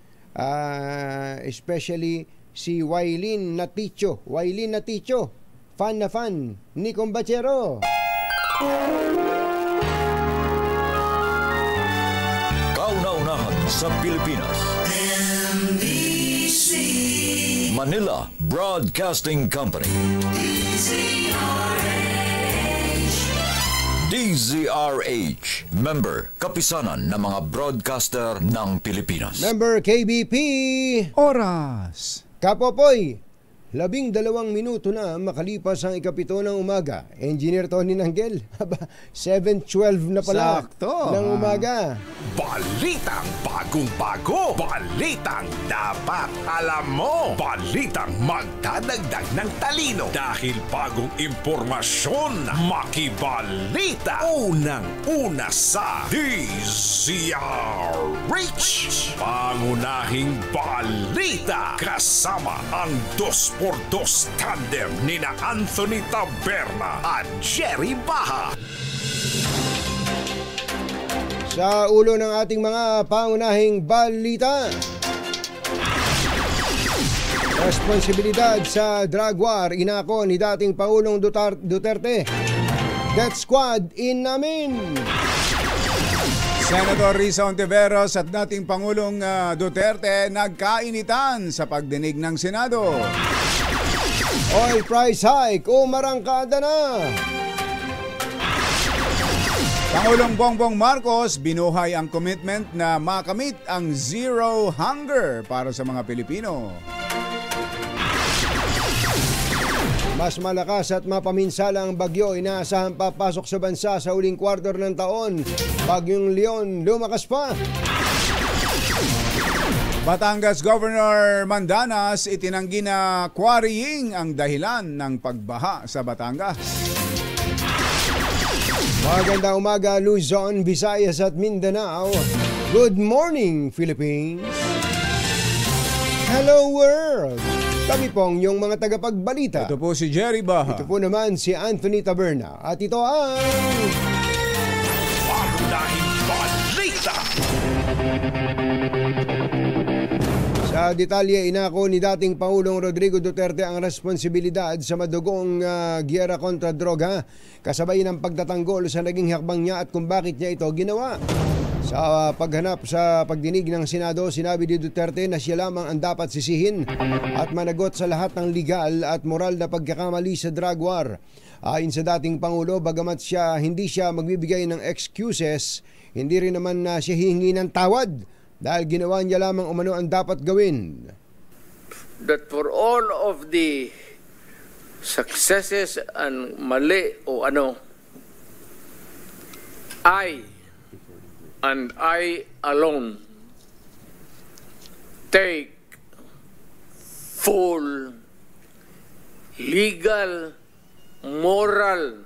Especially si Wailin Naticho. Wailin Naticho. Fan na fan ni Combachero. Kauna-unahan sa Pilipinas. NBC Manila Broadcasting Company. DZRH. Member, kapisanan ng mga broadcaster ng Pilipinas. Member KBP. Oras. Kapopoy. 12 minuto na makalipas ang 7 ng umaga. Engineer Tony Nanggel. 7:12 na pala Sakto. ng umaga. Balitang bagong-bago. Balitang dapat alam mo. Balitang magdadagdag ng talino. Dahil bagong impormasyon, makibalita. Unang-una sa DZRH. Pangunahing balita. Kasama ang 2x2 tandem nina Anthony Taberna at Jerry Baha. Sa ulo ng ating mga pangunahing balita, responsibilidad sa drug war inako ni dating Pangulong Duterte. Death Squad inamin. Senator Risa Ontiveros at dating Pangulong Duterte nagkainitan sa pagdinig ng Senado. Oil price hike umarangkada na. Pangulong Bongbong Marcos binuhay ang commitment na makamit ang zero hunger para sa mga Pilipino. Mas malakas at mapaminsalang bagyo inaasahan papasok sa bansa sa huling quarter ng taon. Bagyong Leon lumakas pa. Batangas Governor Mandanas itinanggi na quarrying ang dahilan ng pagbaha sa Batangas. Magandang umaga Luzon, Visayas at Mindanao. Good morning Philippines. Hello world. Kami pong yung mga tagapagbalita. Ito po si Jerry Baha. Ito po naman si Anthony Taberna. At ito ang Pangunahing balita. Sa detalye, inako ni dating Pangulong Rodrigo Duterte ang responsibilidad sa madugong giyera kontra droga, kasabay ng pagtatanggol sa naging hakbang niya at kung bakit niya ito ginawa. Sa paghanap sa pagdinig ng Senado, sinabi ni Duterte na siya lamang ang dapat sisihin at managot sa lahat ng legal at moral na pagkakamali sa drug war. Ayon sa dating Pangulo, bagamat hindi siya magbibigay ng excuses, hindi rin naman siya hihingi ng tawad dahil ginawa niya lamang umano ang dapat gawin. That for all of the successes and mali o I alone take full legal moral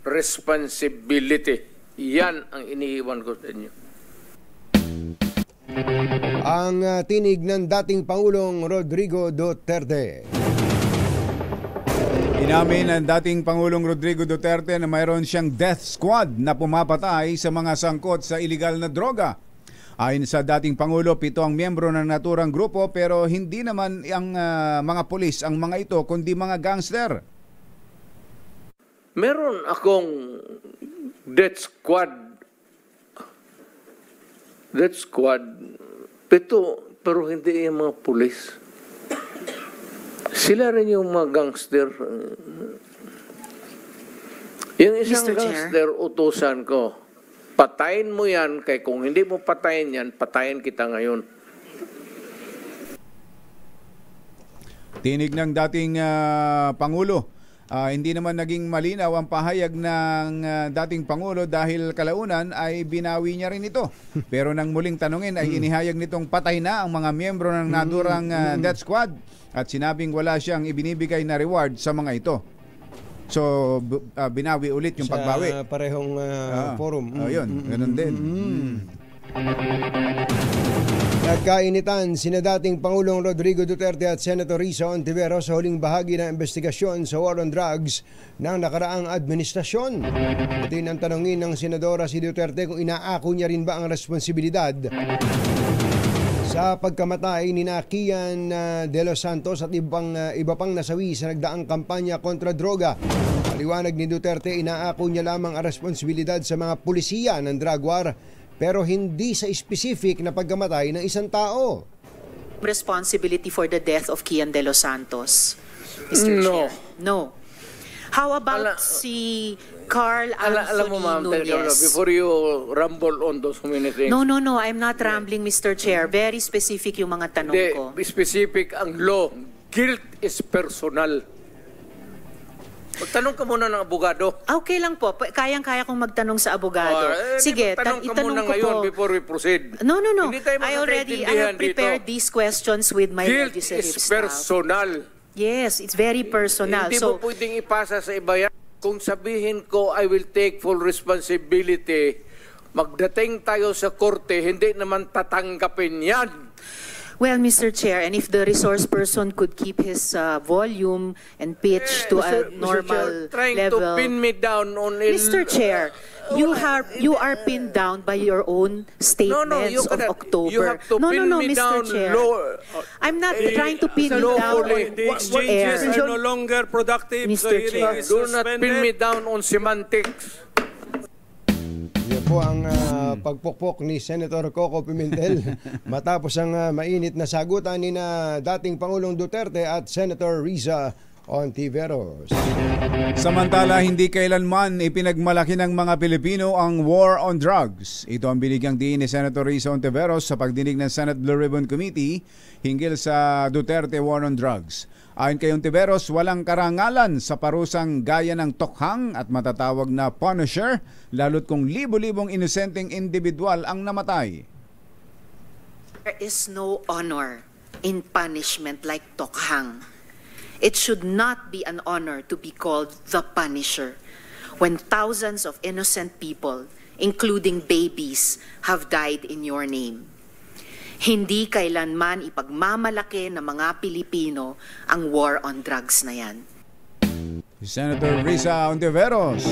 responsibility. Yan ang iniiwan ko sa inyo. Ang tinig ng dating Pangulong Rodrigo Duterte. Inamin ng dating Pangulong Rodrigo Duterte na mayroon siyang death squad na pumapatay sa mga sangkot sa iligal na droga. Ayon sa dating Pangulo, 7 ang miyembro ng naturang grupo pero hindi naman ang mga pulis ang mga ito kundi mga gangster. Meron akong death squad. Death squad, 7 pero hindi yung mga pulis. Sila rin yung mga gangster. Yung isang gangster, utusan ko, patayin mo yan, kaya kung hindi mo patayin yan, patayin kita ngayon. Tinig ng dating Pangulo. Hindi naman naging malinaw ang pahayag ng dating Pangulo dahil kalaunan ay binawi niya rin ito. Pero nang muling tanungin ay inihayag nitong patay na ang mga miyembro ng naturang death squad at sinabing wala siyang ibinibigay na reward sa mga ito. So, binawi ulit yung pagbawi. Sa parehong forum. Yun, ganun din. Nagkainitan sina dating Pangulong Rodrigo Duterte at Senator Risa Ontiveros sa huling bahagi ng investigasyon sa war on drugs ng nakaraang administrasyon. Ito ang tanongin ng Senadora si Duterte kung inaako niya rin ba ang responsibilidad sa pagkamatay ni Kian De Los Santos at iba pang nasawi sa nagdaang kampanya kontra droga. Paliwanag ni Duterte, inaako niya lamang ang responsibilidad sa mga pulisiya ng drug war pero hindi sa specific na pagkamatay ng isang tao. Responsibility for the death of Kian De Los Santos, Mr. Chair. No. How about si Carl Anthony alam mo, ma'am, Nunez? Before you rumble on those many things. No. I'm not rambling, Mr. Chair. Very specific yung mga tanong ko. Specific ang law. Guilt is personal. Magtanong ka muna ng abogado. Okay lang po. Kayang-kaya kong magtanong sa abogado. Sige, itanong ka muna ko ngayon po. before we proceed. No. Hindi tayo I have prepared these questions with my Guilt legislative is staff. personal. Yes, it's very personal. Hindi mo pwedeng ipasa sa iba yan. Kung sabihin ko, I will take full responsibility, magdating tayo sa korte, hindi naman tatanggapin yan. Well, Mr. Chair, and if the resource person could keep his volume and pitch to a normal trying level. to pin me down on Mr. Chair, you are pinned down by your own statements of October. You have to pin me Mr. down Chair. I'm not trying to pin you down on The exchanges are no longer productive. Mr. Chair. Do not pin me down on semantics. Yan po ang pagpukpok ni Senator Coco Pimentel matapos ang mainit na sagutan ni dating Pangulong Duterte at Senator Risa Ontiveros. Samantala, hindi kailanman ipinagmalaki ng mga Pilipino ang war on drugs. Ito ang binigyang diin ni Senator Risa Ontiveros sa pagdinig ng Senate Blue Ribbon Committee hinggil sa Duterte war on drugs. Ayon kay Ontiveros, walang karangalan sa parusang gaya ng tokhang at matatawag na punisher, lalo't kung libo-libong inosenteng individual ang namatay. There is no honor in punishment like tokhang. It should not be an honor to be called the Punisher when thousands of innocent people, including babies, have died in your name. Hindi kailanman ipagmamalaki ng mga Pilipino ang war on drugs na yan. Senator Risa Ontiveros.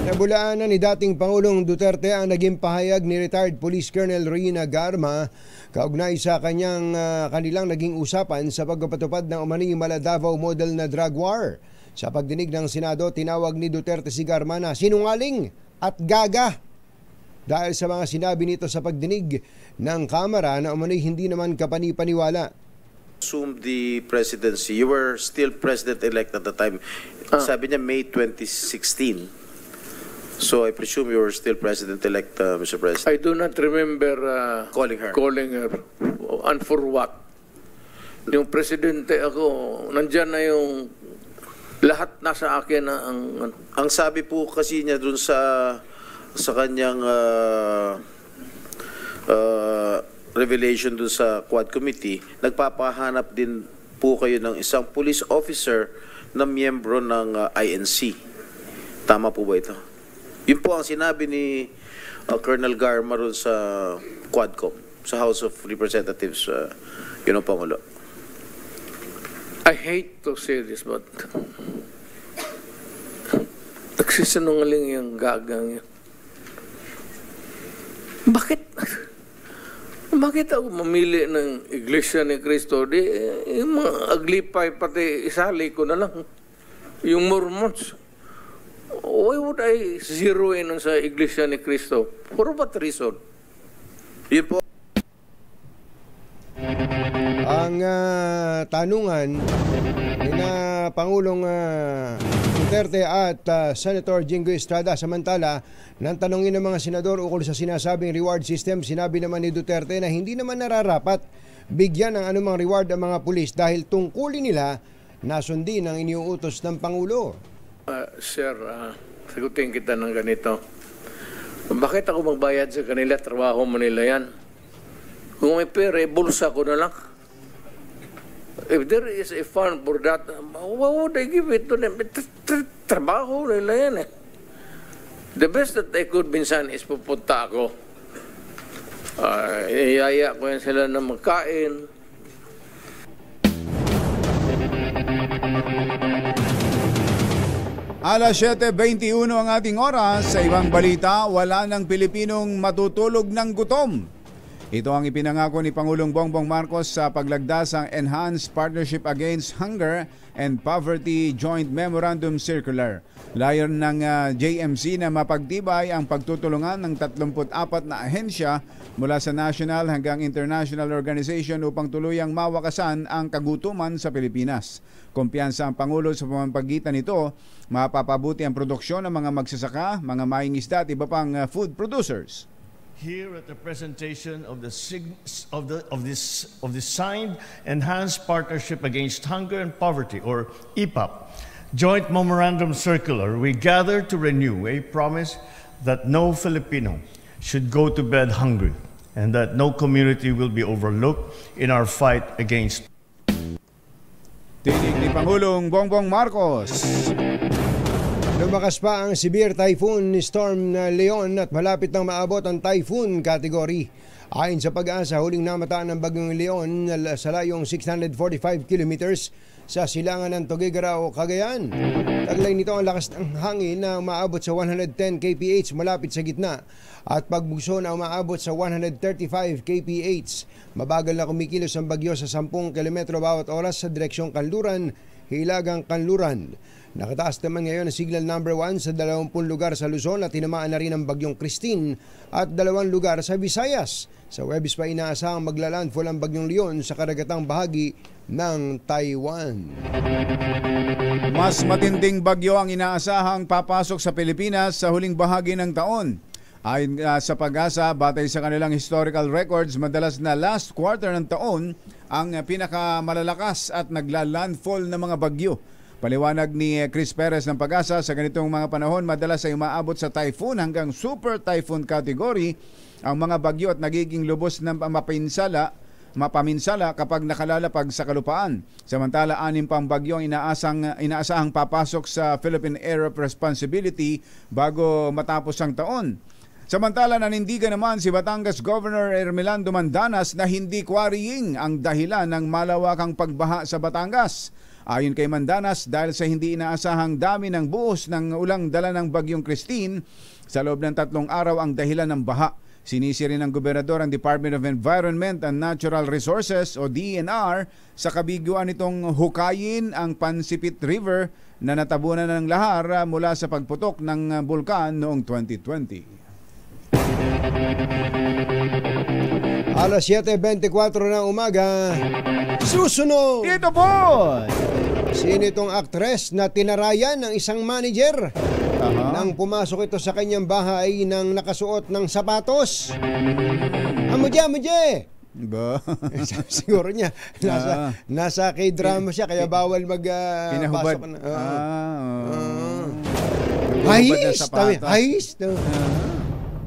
Nabulaan na ni dating Pangulong Duterte ang naging pahayag ni retired Police Colonel Rina Garma kaugnay sa kanilang naging usapan sa pagpapatupad ng umano'y Mala Davao model na drug war. Sa pagdinig ng Senado, tinawag ni Duterte si Garma na sinungaling at gaga dahil sa mga sinabi nito sa pagdinig ng Kamara na umano'y hindi naman kapani-paniwala. Assume the presidency. You were still president-elect at the time. Sabi niya May 2016. So I presume you were still president-elect, Mr. President. I do not remember calling her. And for what? Yung presidente ako, nandyan na yung lahat nasa akin na ang sabi po kasi niya dun sa kanyang revelation dun sa Quad Committee, nagpapahanap din po kayo ng isang police officer na miyembro ng INC. Tama po ba ito? Yun po ang sinabi ni Colonel Garma ron sa Quadcom, sa House of Representatives, Pangulo. I hate to say this, but nagsisinungaling yung gagang yan. Bakit ako mamili ng Iglesia ni Cristo? Yung mga aglipay, pati isali ko na lang. Yung Mormons. Why would I zero in sa Iglesia ni Cristo? For what reason? Yun po. Ang tanungan ni Pangulong Duterte at Senator Jingo Estrada, samantala nang tanongin ng mga senador ukol sa sinasabing reward system, sinabi naman ni Duterte na hindi naman nararapat bigyan ng anumang reward ang mga pulis dahil tungkulin nila na sundin ang iniuutos ng Pangulo. Sir, sagutin kita ng ganito. Bakit ako magbayad sa kanila? Trabaho mo nila yan. Kung may pera, bulsa ko na lang. If there is a fund for that, why would I give it to them? Trabaho nila yan eh. The best that I could minsan is pupunta ako Iyaya ko yan sila na magkain. Alas 7:21 ang ating oras. Sa ibang balita, wala ng Pilipinong matutulog ng gutom. Ito ang ipinangako ni Pangulong Bongbong Marcos sa paglagda sa Enhanced Partnership Against Hunger and Poverty Joint Memorandum Circular. Layon ng JMC na mapagtibay ang pagtutulungan ng 34 na ahensya mula sa national hanggang international organization upang tuluyang mawakasan ang kagutuman sa Pilipinas. Kumpiyansa ang Pangulo sa pamamagitan nito, mapapabuti ang produksyon ng mga magsasaka, mga mangingisda at iba pang food producers. Here at the presentation of the signed Enhanced Partnership Against Hunger and Poverty, or EPAP, Joint Memorandum Circular, we gather to renew a promise that no Filipino should go to bed hungry and that no community will be overlooked in our fight against. Tinig ni Pangulong Bongbong Marcos. Lumakas pa ang severe typhoon storm na Leon at malapit nang maabot ang typhoon category. Ayon sa Pag-asa, huling namataan ng bagyong Leon sa layong 645 kilometers sa silangan ng Tuguegarao, Cagayan. Taglay nito ang lakas ng hangin na umaabot sa 110 kph malapit sa gitna at pagbugso na umaabot sa 135 kph. Mabagal na kumikilos ang bagyo sa 10 km bawat oras sa direksyong Kanluran, Hilagang Kanluran. Nakataas naman ngayon ang signal number 1 sa 20 lugar sa Luzon at tinamaan na rin ang bagyong Christine at 2 lugar sa Visayas. Sa Huwebes pa inaasahang maglalandfall ang bagyong Leon sa karagatang bahagi ng Taiwan. Mas matinding bagyo ang inaasahang papasok sa Pilipinas sa huling bahagi ng taon. Ayon sa Pag-asa, batay sa kanilang historical records, madalas na last quarter ng taon ang pinakamalalakas at naglalandfall na mga bagyo. Paliwanag ni Chris Perez ng Pag-asa, sa ganitong mga panahon, madalas ay umaabot sa typhoon hanggang super typhoon category ang mga bagyo at nagiging lubos na mapaminsala kapag nakalalapag sa kalupaan. Samantala, 6 pang bagyo ang inaasahang papasok sa Philippine Area of Responsibility bago matapos ang taon. Samantala, nanindigan naman si Batangas Governor Ermelando Mandanas na hindi quarrying ang dahilan ng malawakang pagbaha sa Batangas. Ayon kay Mandanas, dahil sa hindi inaasahang dami ng buhos ng ulang dala ng bagyong Christine, sa loob ng 3 araw ang dahilan ng baha. Sinisi rin ng gobernador ang Department of Environment and Natural Resources o DENR sa kabiguan nitong hukayin ang Pansipit River na natabunan ng lahar mula sa pagputok ng bulkan noong 2020. Alas 7:24 ng umaga. Susunod! Dito po! Sino itong actress na tinarayan ng isang manager nang pumasok ito sa kanyang bahay nang nakasuot ng sapatos? Amudya! Siguro niya nasa K-drama siya kaya bawal magpasok na. Hayis!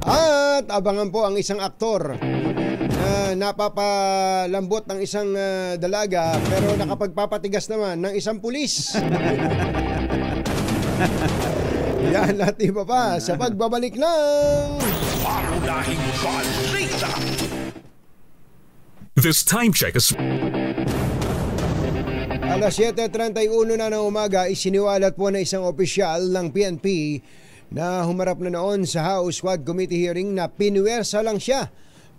At abangan po ang isang aktor na napapalambot ng isang dalaga pero nakapagpapatigas naman ng isang pulis. Yan at iba pa sa pagbabalik ng Pangunahing Balita. This time check is... Alas 7:31 na ng umaga, isiniwalat po na isang opisyal ng PNP na humarap na noon sa House Quad Committee hearing na pinuwersa lang siya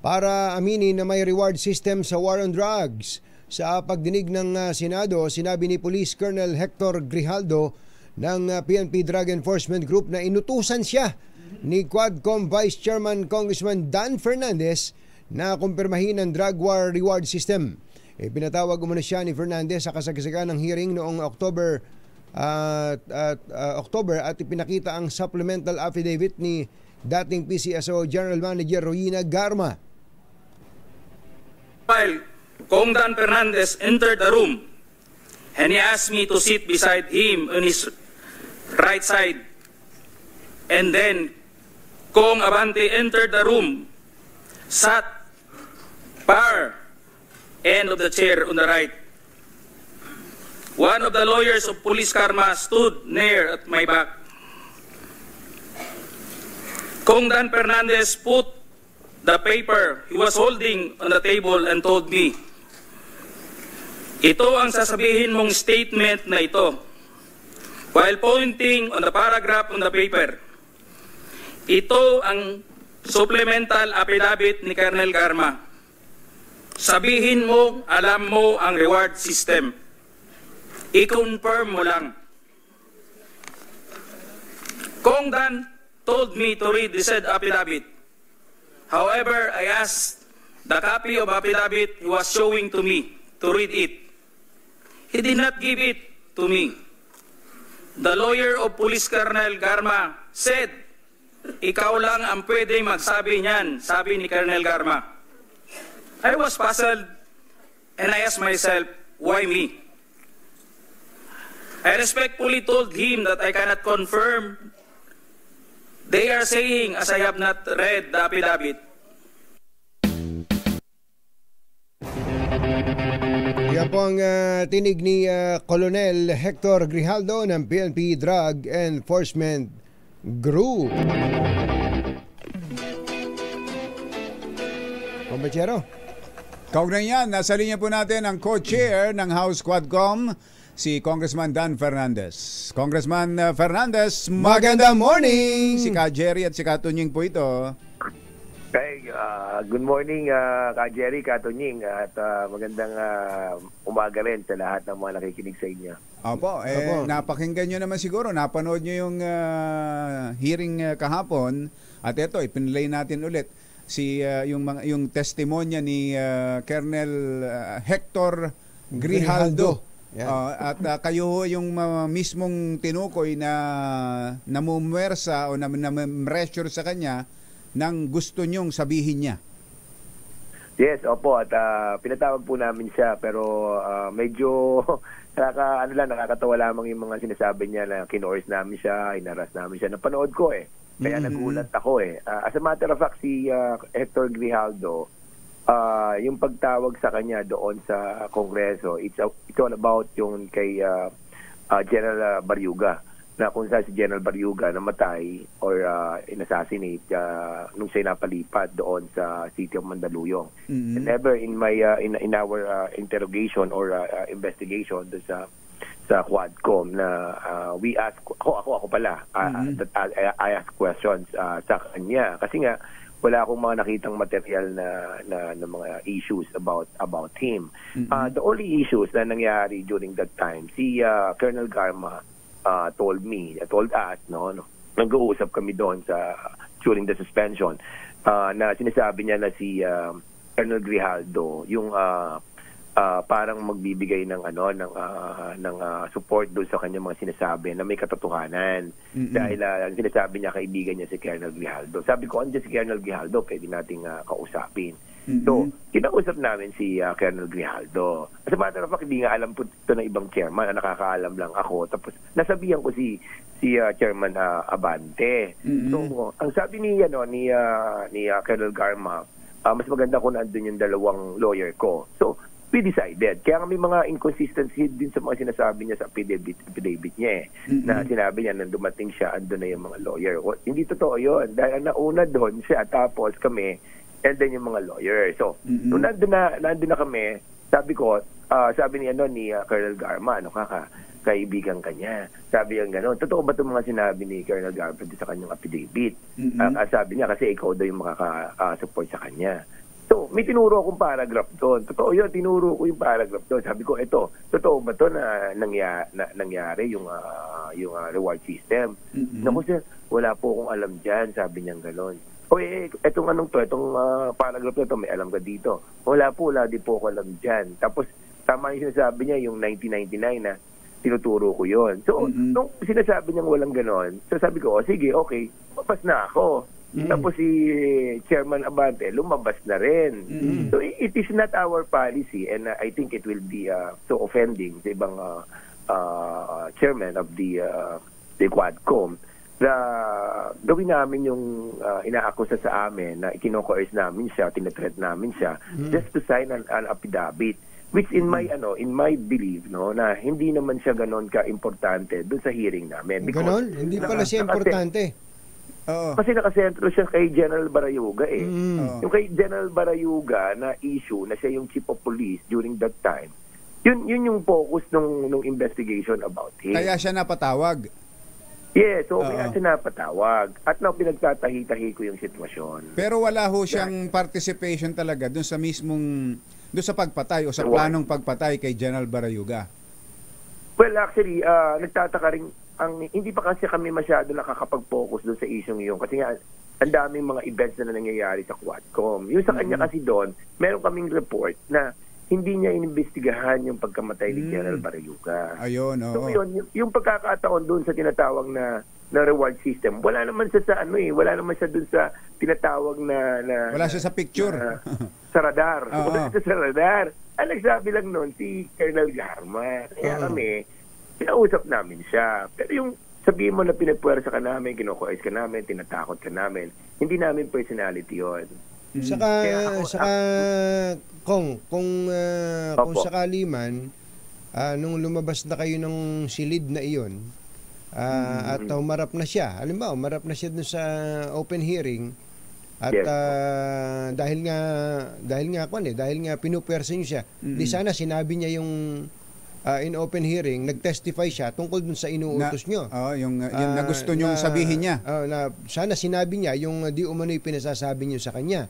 para aminin na may reward system sa war on drugs. Sa pagdinig ng Senado, sinabi ni Police Colonel Hector Grijaldo ng PNP Drug Enforcement Group na inutusan siya ni Quadcom Vice Chairman Congressman Dan Fernandez na kumpirmahin ang drug war reward system. Pinatawag umano siya ni Fernandez sa kasagsagan ng hearing noong October at ipinakita ang supplemental affidavit ni dating PCSO General Manager Royina Garma. While Kong Dan Fernandez entered the room and he asked me to sit beside him on his right side, and then Kong Abante entered the room, sat far end of the chair on the right. One of the lawyers of Police Karma stood near at my back. Kong Dan Fernandez put the paper he was holding on the table and told me, ito ang sasabihin mong statement na ito, while pointing on the paragraph on the paper. Ito ang supplemental affidavit ni Colonel Garma. Sabihin mo, alam mo ang reward system. I-confirm mo lang. Kong Dan told me to read the said affidavit. However, I asked the copy of affidavit he was showing to me to read it. He did not give it to me. The lawyer of Police Colonel Garma said, ikaw lang ang pwedeng magsabi niyan, sabi ni Colonel Garma. I was puzzled and I asked myself, why me? I respectfully told him that I cannot confirm. They are saying, as I have not read the affidavit. Yan po ang tinig ni Colonel Hector Grijaldo ng PNP Drug Enforcement Group. Kumbachero. Kaugnay yan, nasa linya po natin ang co-chair ng House Quadcom, si Congressman Dan Fernandez. Congressman Fernandez, magandang morning! Si Ka Jerry at si Ka Tunying po ito. Hey, good morning Ka Jerry, Ka Tunying, at magandang umaga rin sa lahat ng mga nakikinig sa inyo. Opo, napakinggan nyo naman siguro, napanood nyo yung hearing kahapon, at ito, ipinlay natin ulit yung testimonya ni Colonel Hector Grijaldo. At kayo yung mismong tinukoy na namumwersa o namumressure sa kanya nang gusto nyong sabihin niya. Yes, opo, at pinatawag po namin siya, pero medyo nakakatawa lamang yung mga sinasabi niya na kinoors namin siya, inaras namin siya. Napanood ko kaya nagulat ako As a matter of fact, si Hector Grijaldo, yung pagtawag sa kanya doon sa Kongreso, it's all about yung kay General Barriuga, na kung saan si General Barriuga namatay or inassassinate nung siya napalipat doon sa city of Mandaluyong. And never in my in our interrogation or investigation doon sa Quadcom na we ask ako pala that I ask questions sa kanya kasi nga wala akong mga nakitang material na mga issues about him. The only issues na nangyari during that time, si Colonel Garma told us, nag-uusap kami doon during the suspension, na sinasabi niya na si Colonel Grijaldo yung parang magbibigay ng support doon sa kanyang mga sinasabi na may katotohanan. Dahil ang sinasabi niya, kaibigan niya si Colonel Grijaldo. Sabi ko, andiyan si Colonel Grijaldo, pwede nating kausapin. So, kinausap namin si Colonel Grijaldo. As a matter of fact, hindi nga alam po ito ng ibang chairman, nakakaalam lang ako. Tapos, nasabihan ko si Chairman Abante. So, ang sabi ni Colonel Garma, mas maganda kung nandun yung dalawang lawyer ko. So, we decided. Kaya may mga inconsistency din sa mga sinasabi niya sa affidavit niya na sinabi niya nang dumating siya, andun na yung mga lawyer. Hindi totoo yun. Dahil nauna doon siya, tapos kami, and then yung mga lawyer. So, nung nandun na kami, sabi ni Colonel Garma, kaibigan kanya. Sabi niya gano'n, totoo ba itong mga sinabi ni Colonel Garma sa kanyang affidavit? Sabi niya, kasi ikaw daw yung makaka-support sa kanya. So, may tinuro akong paragraph doon. Totoo yun, tinuro ko yung paragraph doon. Sabi ko, totoo ba ito na nangyari yung reward system? Naku sir, wala po akong alam dyan, sabi niya gano'n. Itong paragraph na ito, may alam ka dito. Wala din po ako alam dyan. Tapos, tama yung sinasabi niya, yung 1999 na tinuturo ko yun. So, nung sinasabi niyang walang gano'n, so sabi ko, sige, okay, mabas na ako. Tapos si Chairman Abante, lumabas na rin. So, it is not our policy and I think it will be so offending sa ibang chairman of the Quadcom na gawin namin yung inaakusa sa amin na ikino-coerce namin siya, tinatreat namin siya just to sign an affidavit, which in my belief na hindi naman siya ganon ka importante doon sa hearing namin. Ganon? Hindi pala siya importante. Kasi nakasentro siya kay General Barayuga eh. Yung kay General Barayuga na issue na siya yung chief of police during that time, yun yung focus nung investigation about him. Kaya siya napatawag. Yes, so kaya siya napatawag. At now, pinagtatahi-tahi ko yung sitwasyon. Pero wala ho siyang participation talaga dun sa mismong, dun sa pagpatay o sa planong pagpatay kay General Barayuga. Well, actually, nagtataka rin, hindi pa kasi kami masyado nakakapag-focus doon sa isyong yun. Kasi nga, ang daming mga events na nangyayari sa Quadcom. Yung sa kanya kasi doon, meron kaming report na hindi niya inimbestigahan yung pagkamatay ni General Barayuga. Ayun, oo. So yun, yung pagkakataon doon sa tinatawag na reward system, wala naman siya sa wala naman siya doon sa tinatawag na wala siya sa picture. Sa radar. Wala siya sa radar. Ang nagsabi lang noon si Colonel Garma. Kaya kami, pinausap namin siya. Pero yung sabihin mo na pinagpuwersa ka namin, kinukuais ka namin, tinatakot ka namin, hindi namin personality yon. Saka kung sakali man, nung lumabas na kayo ng silid na iyon, at umarap na siya, halimbawa, umarap na siya dun sa open hearing, at dahil nga pinupersa niyo siya, di sana sinabi niya yung in open hearing, nag-testify siya tungkol dun sa inuutos nyo. Yung na gusto nyong sabihin niya. Na sana sinabi niya yung di umano'y pinasasabi niyo sa kanya.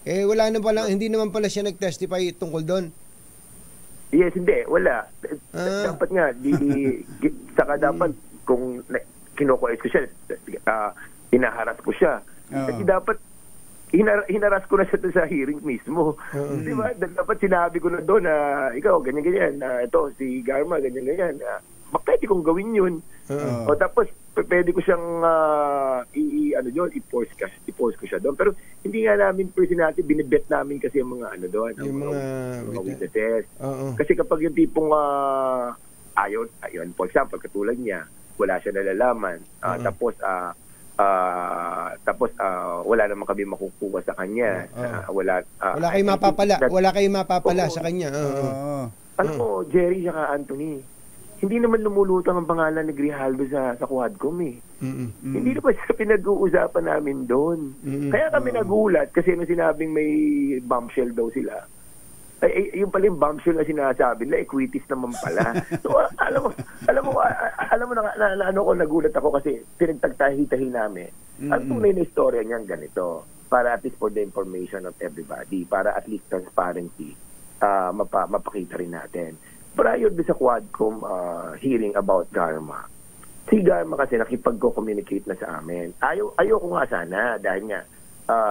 Wala na pala, hindi naman pala siya nag-testify tungkol doon. Yes, hindi, wala. Dapat nga, saka dapat kung kinukuha ko siya, hinaharas ko siya. Kasi dapat hinaras ko na siya sa hearing mismo. Di ba? Dapat sinabi ko na doon na ikaw, ganyan-ganyan. Ito, si Garma, ganyan-ganyan. Pwede kong gawin yun. O tapos, pwede ko siyang i-force ko siya doon. Pero hindi nga namin personality, binibet namin kasi yung mga doon, yung mga witnesses. Kasi kapag yung tipong ayun, for example, katulad niya, wala siya nalalaman. Tapos wala naman kami makukuha sa kanya. Wala kayong mapapala sa kanya. Alam mo, Jerry saka Anthony, hindi naman lumulutang ang pangalan ni Grijaldo sa Quadcom eh. Hindi naman siya pinag-uusapan namin doon. Kaya kami nagulat kasi nung sinabing may bombshell daw sila, yung pala yung bombshell na sinasabi nila, equities naman pala. So, alam mo na ano ko, nagulat ako kasi pinagtagtahi-tahi namin. Ang tunay na istorya niyan ganito, para at least for the information of everybody, para at least transparency, mapakita rin natin. Prior sa Quadcom hearing about Garma, si Garma kasi nakipag-communicate na sa amin. Ayaw ko nga sana, dahil nga,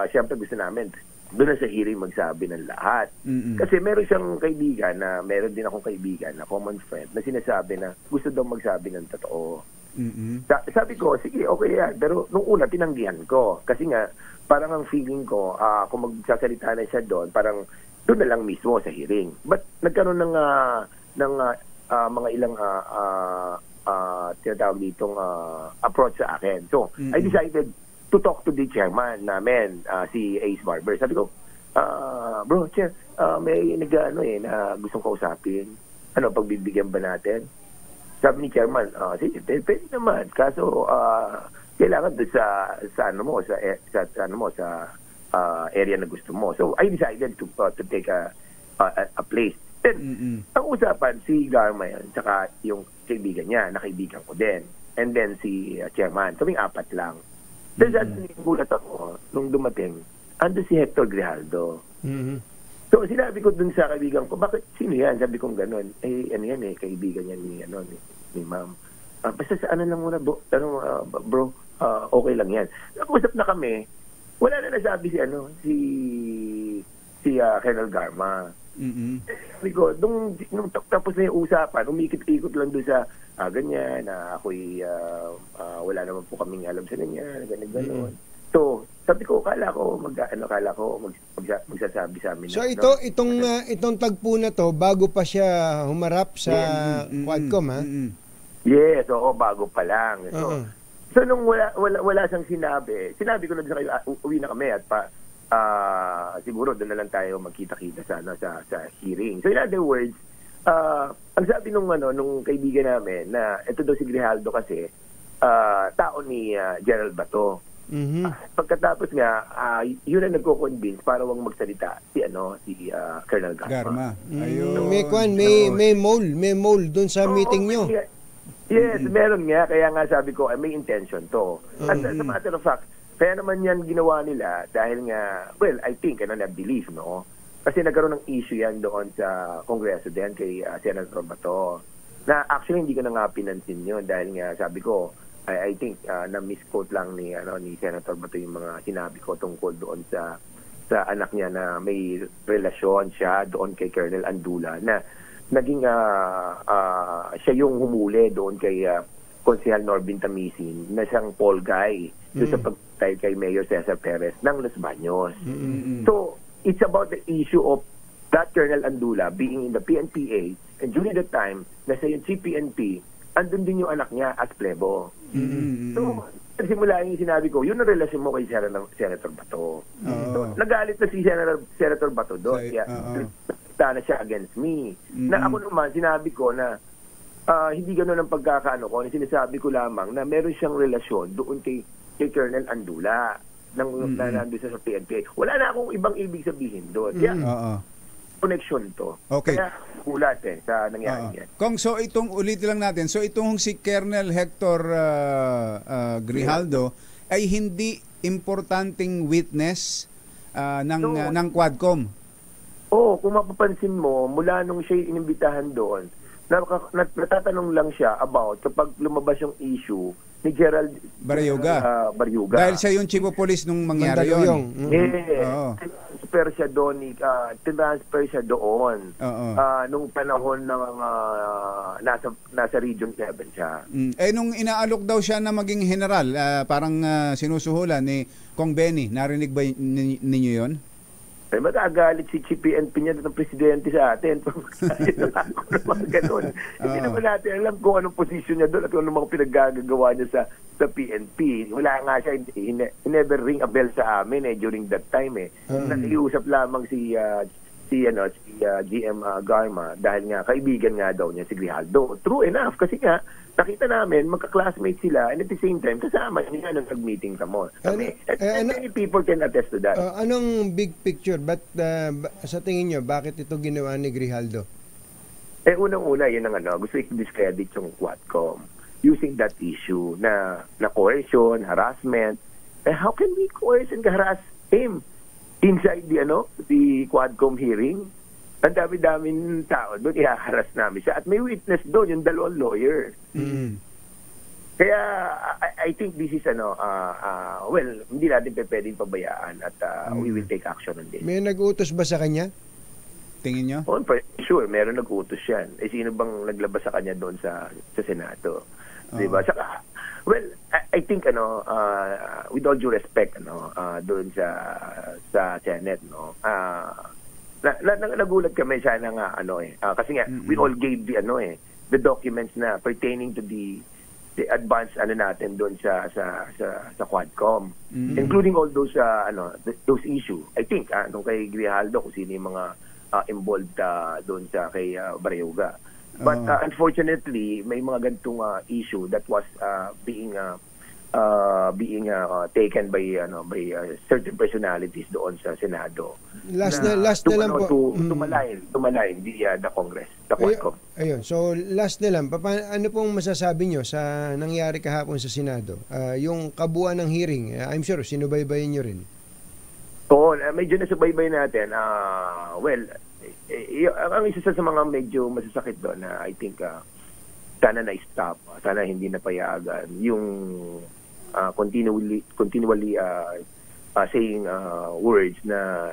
siyempre gusto namin, doon na sa hearing magsabi ng lahat. Kasi meron siyang kaibigan meron din akong kaibigan na common friend na sinasabi na gusto daw magsabi ng totoo. Sabi ko, sige, okay yan. Pero nung una, tinanggihan ko. Kasi nga, parang ang feeling ko, kung magsasalita na siya doon, parang doon na lang mismo sa hearing. But nagkaroon ng mga ilang tinatawag ditong approach sa akin. So, I decided to talk to the chairman namin, si Ace Barber. Sabi ko, bro, chair, may na gustong kausapin. Pagbibigyan ba natin? Sabi ni chairman, sige, pwede naman. Kaso, kailangan doon sa area na gusto mo. So, I decided to take a place. Then, ang usapan, si Garma yan, tsaka yung kaibigan niya, nakaibigan ko din. And then, si chairman. Kaming apat lang. Then, gulat ako, nung dumating, ando si Hector Grijaldo. So, sinabi ko dun sa kaibigan ko, bakit, sino yan? Sabi kong ganun. Kaibigan yan ni ma'am. Basta sa lang muna, bro, okay lang yan. Nag-usap na kami, wala na nasabi si Colonel Garma. Sabi ko, nung tapos na yung usapan, umikot-ikot lang doon sa ganyan, ako'y wala naman po kaming alam sa kanya, gano'n. So, sabi ko, kala ko magsasabi sa amin. So, itong tagpo na to, bago pa siya humarap sa Quadcom, ha? Yes, oo, bago pa lang. So nung wala siyang sinabi ko na sa kayo, uwi na kami at siguro doon na lang tayo magkita-kita sa hearing. So in other words, ang sabi nung kaibigan namin na ito daw si Grijaldo kasi tao ni General Bato. Pagkatapos nga, yun ang nagko-convince para wag magsalita si Colonel Garma. Ayun. May mole doon sa meeting nyo. Yes, meron nga. Kaya nga sabi ko, may intention to. As a matter of fact, kaya naman yan ginawa nila dahil nga, well, I think, na believe, no? Kasi nagkaroon ng issue yan doon sa Kongreso din kay Senator Bato. Na actually, hindi ko na nga pinansin yun dahil nga sabi ko, I think na misquote lang ni Senator Bato yung mga sinabi ko tungkol doon sa anak niya na may relasyon siya doon kay Colonel Andula na naging siya yung humuli doon kay Konsehal Norbin Tamisin na siyang Paul Guy doon sa pagtay kay Mayor Cesar Perez ng Los Baños. So, it's about the issue of that Colonel Andula being in the PNPA and during that time, nasa yung CPNP, andun din yung anak niya as plebo. So, simula yung sinabi ko, yun ang relasyon mo kay Senator Bato. So, nagalit na si Senator Bato doon. Na siya against me. Na ako naman, sinabi ko na hindi gano'n ang pagkakaano ko. Sinasabi ko lamang na meron siyang relasyon doon kay Colonel Andula na nandun sa PNP. Wala na akong ibang ibig sabihin doon. Kaya, connection to. Okay. Kaya ulat sa nangyari yan. Kung so itong ulitin lang natin. So itong si Colonel Hector Grijaldo ay hindi importanteng witness ng Quadcom. Kung mapapansin mo, mula nung siya inimbitahan doon, natatanong lang siya about kapag lumabas yung issue ni Gerald Barayuga. Dahil siya yung chief of police nung mangyari yun. Transfer siya doon, transfer siya doon nung panahon ng nasa Region 7 siya. Nung inaalok daw siya na maging general, parang sinusuhulan ni Kong Benny, narinig ba ninyo yun? Magagalit si PNP niya ng presidente sa atin. Hindi naman natin alam kung anong posisyon niya doon at kung anong mga pinaggagawa niya sa PNP. Wala nga siya, he never ring a bell sa amin during that time. Nakiusap lamang si GM Garma dahil nga kaibigan nga daw niya si Grijaldo. True enough, kasi nga nakita namin, magka-classmates sila and at the same time, kasama niya nung nag-meeting kami. And many people can attest to that. Anong big picture? Sa tingin nyo, bakit ito ginawa ni Grijaldo? Unang-una, yun ang gusto i-discredit yung Quadcom. Using that issue na coercion, harassment. How can we coerce and harass him inside the Quadcom hearing? Ang dami-daming tao doon, ihaharas namin siya. At may witness doon, yung dalawang lawyer. Kaya, I think this is, well, hindi natin pwedeng pabayaan at we will take action on this. May nag-utos ba sa kanya? Tingin nyo? Sure, meron nag-utos yan. Sino bang naglabas sa kanya doon sa Senado? Diba? Saka, well, I think, with all due respect, doon sa Senate, nagulat kami sana nga kasi nga we all gave the documents na pertaining to the advance natin doon sa Quadcom, including all those issue. I think nung kay Grijaldo kung sino yung mga involved doon sa kay Barayuga. But unfortunately may mga gantong issue that was being taken by certain personalities doon sa Senado. Last na lang po. Tumalayin the Congress, the Quadcom. Ayun. So last na lang, ano pong masasabi nyo sa nangyari kahapon sa Senado? Yung kabuuan ng hearing, I'm sure sinubaybayin nyo rin. Oo, medyo nasubaybay natin. Well, ang isa sa mga medyo masasakit doon na I think sana na-stop, sana hindi napayagan yung continually saying words na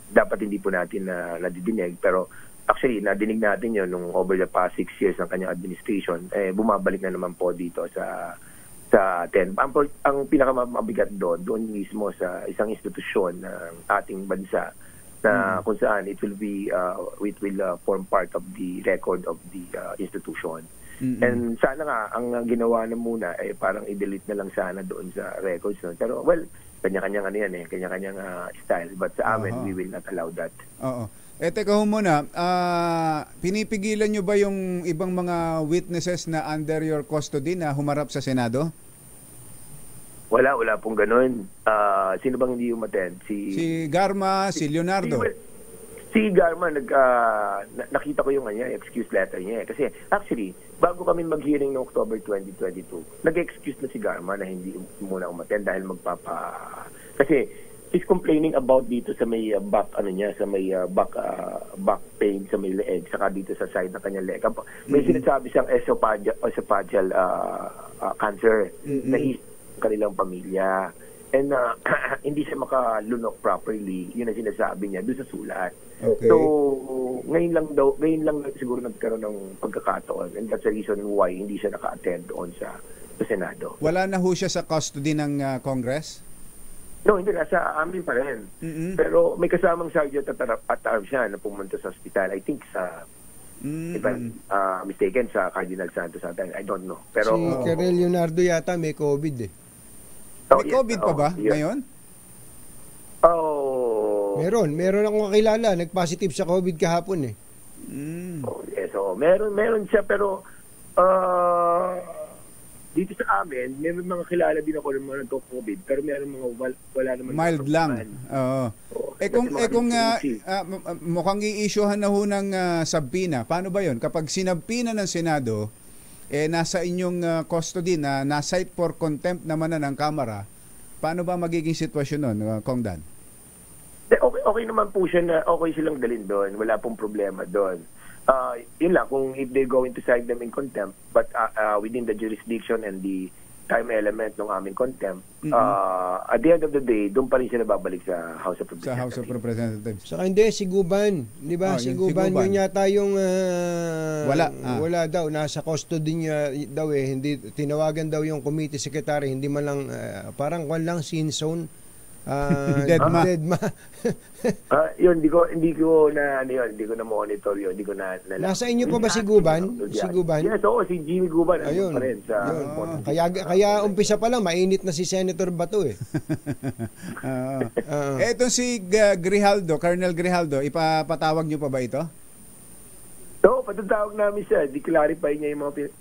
dapat hindi po natin nadidinig, pero actually nadinig natin yun nung over the past 6 years ng kanyang administration. Bumabalik na naman po dito sa atin. Ang pinakamabigat doon mismo sa isang institusyon ng ating bansa na kung saan it will form part of the record of the institution. And sana nga, ang ginawa na muna parang i-delete na lang sana doon sa records. No? Pero well, kanya-kanyang kanya-kanyang style. But sa amin, we will not allow that. Oo. Teka ho muna, pinipigilan nyo ba yung ibang mga witnesses na under your custody na humarap sa Senado? Wala pong ganun. Sino bang hindi umattend? Si Garma, si Leonardo. Si Garma, nakita ko yung excuse letter niya. Kasi actually, bago kami mag-hearing ng October 2022, nag-excuse na si Garma na hindi muna umattend dahil kasi he's complaining about dito sa may back pain sa may leeg, saka dito sa side ng kanyang leg. May sinasabi siyang esophageal cancer na kanilang pamilya. And hindi siya makalunok properly. Yun ang sinasabi niya doon sa sulat. Okay. So, ngayon lang siguro nagkaroon ng pagkakataon. And that's the reason why hindi siya naka-attend doon sa Senado. Wala na ho siya sa custody ng Congress? No, hindi. Nasa amin pa rin. Pero may kasamang sergeant at arms siya na pumunta sa hospital. I think sa if I'm mistaken, sa Cardinal Santos ata. I don't know. Pero si Colonel Leonardo yata may COVID eh. May COVID pa ba ngayon? Meron akong kakilala, nag-positive sa COVID kahapon eh. So, meron siya pero dito sa amin, may mga kilala din ako ng mga nagko-COVID, pero meron mga wala naman. Mild lang. Kung mukhang i-issuehan na ho ng subpoena, paano ba yon? Kapag sinabpina ng Senado, nasa inyong custody na na-cite for contempt naman na ng Kamara, paano ba magiging sitwasyon nun, Kong Dan? Okay naman po siya na okay silang dalhin doon. Wala pong problema doon. Yun lang, kung if they're going to cite them in contempt, but within the jurisdiction and the time element ng aming contempt, at the end of the day, doon pa rin siya nababalik sa House of Representatives. Sa House of Representatives. Saka hindi, si Guban. Di ba? Si Guban, yun yata yung wala daw. Nasa custody niya daw eh. Hindi, tinawagan daw yung committee secretary. Hindi man lang, parang kwan lang, scene zone. Deadma. Yun, hindi ko na monitor yun. Hindi ko na nasa inyo pa ba si Guban? Si Guban? Yes, si Jimmy Guban. Ayun. Pa rin sa kaya umpisa pa lang, mainit na si Senator Bato eh. Etong si Grijaldo, Colonel Grijaldo, ipapatawag nyo pa ba ito? So, patatawag namin siya. Di-clarify niya yung mga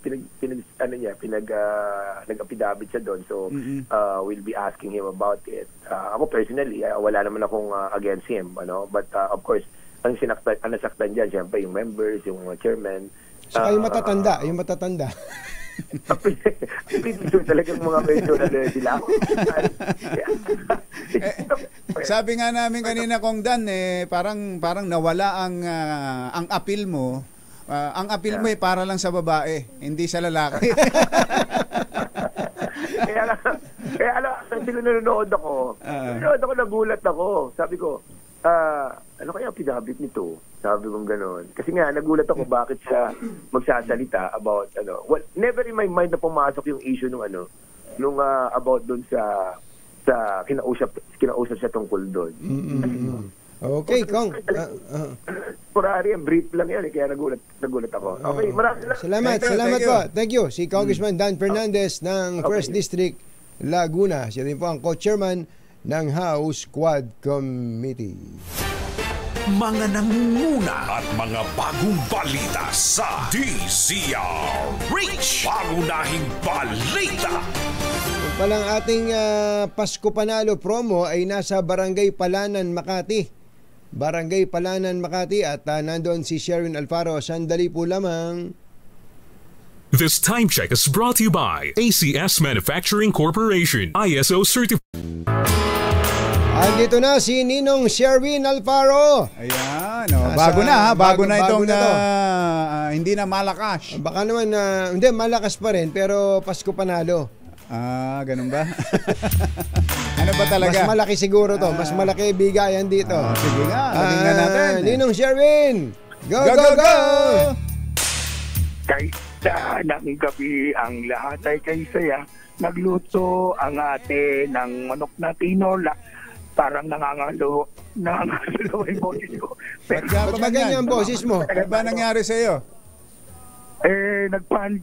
nag-apidabit siya doon. So, we'll be asking him about it. Ako personally, wala naman akong against him. But of course, ang nasaktan dyan, siyempre, yung members, yung chairman. Saka yung matatanda. Talagang mga medyo sila. Sabi nga namin kanina, Kong Dan, parang nawala ang appeal mo. Ang appeal mo para lang sa babae, hindi sa lalaki. Kaya alam, nanonood ako, nagulat ako. Sabi ko, ano kaya pinabit nito? Sabi kong gano'n. Kasi nga, nagulat ako bakit siya magsasalita about, never in my mind na pumasok yung issue nung about doon sa kinausap siya tungkol doon. Okay, Kong. Purari, brief lang yan. Kaya nagulat ako. Okay, maraming salamat po. Thank you. Si Congressman Dan Fernandez ng 1st District, Laguna. Siya din po ang co-chairman ng House Quad Committee. Mga nangunguna at mga bagong balita sa DZRH. Pangunahing balita. Palang ating Pasko Panalo promo ay nasa Barangay Palanan, Makati. Barangay Palanan, Makati at nandoon si Sherwin Alfaro. Sandali po lamang. This time check is brought to you by ACS Manufacturing Corporation, ISO certified. Andito na si Ninong Sherwin Alfaro. Ayan, bago na itong hindi na malakas. Baka naman hindi malakas pa rin pero Pasko Panalo. Ganun ba? Ano ba talaga? Mas malaki siguro to. Mas malaki bigayan dito. Sige nga, tingnan natin. Ninong Sherwin! Go! Kaysa ng gabi ang lahat ay kay saya. Nagluto ang ate ng manok na tinola. Parang nangangalo yung boses ko. Ba't ba ganyan ang boses mo? Ano ba nangyari sa iyo? Nagpan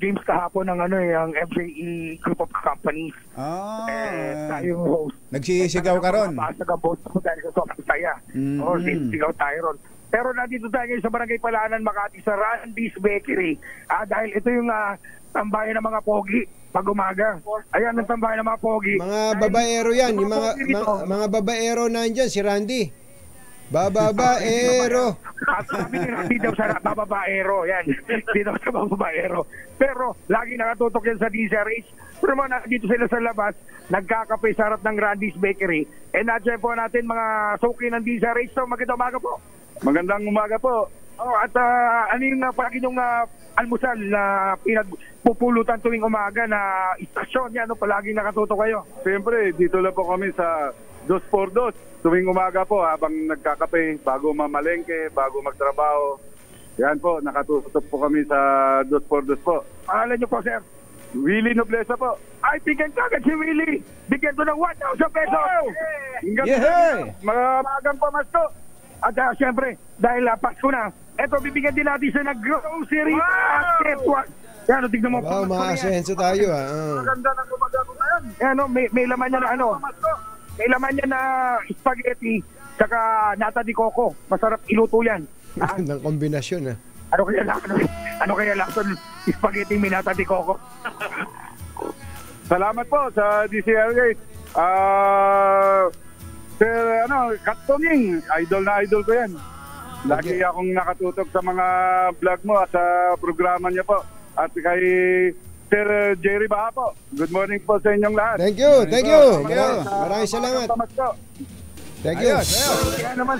James kahapon ng ang FJE group of companies. Tayo host. Nagsisigaw ka ron? Masagabot ko dahil sa sobrang saya. Sigaw tayo ron. Pero nandito tayo sa Barangay Palanan, Makati sa Randy's Bakery. Dahil ito yung tambayan ng mga pogi. pag umaga. Ayan ang tambayan ng mga pogi. Mga babaero yan, yung mga babaero nandyan, si Randy. Babaero. Sabi ni Randy daw sa babaero, yan. Dito sa babaero. Pero lagi nakatutok yan sa DZRH. Pero mga dito sila sa labas, nagkakape sa harap ng Randy's Bakery. Nandiyan po natin mga suki ng DZRH. So magandang umaga po. Magandang umaga po. At ano yung palagi yung almusal na pinagpupulutan tuwing umaga na istasyon yan, palagi nakatutok kayo? Siyempre, dito lang po kami sa 2x2 tuwing umaga po habang nagkakape, bago mamalengke, bago magtrabaho. Yan po, nakatutok po kami sa 2x2 po. Pangalan niyo po, sir? Willie Noblesa po. Ay, bigyan ka agad si Willie. Bigyan ko ng 1,000 pesos. Magang pamasko. At siyempre, dahil Pasko na, eto bibigyan din natin sa nag-grocery basket. Yan, tignan mo. Wow, maasenso tayo. Maganda ng umaga ko ngayon. Yan, may laman niya na may laman niya na spaghetti saka nata di coco. Masarap iluto yan. Ng kombinasyon. Ano kaya lasa ng spaghetti may nata di coco? Salamat po sa DCRH. Sir, Katonging, idol na idol ko yan. Lagi akong nakatutok sa mga vlog mo at sa programa niya po. At kay Sir Jerry Baha po. Good morning po sa inyong lahat. Thank you. Maraming salamat. Thank you. Kaya naman,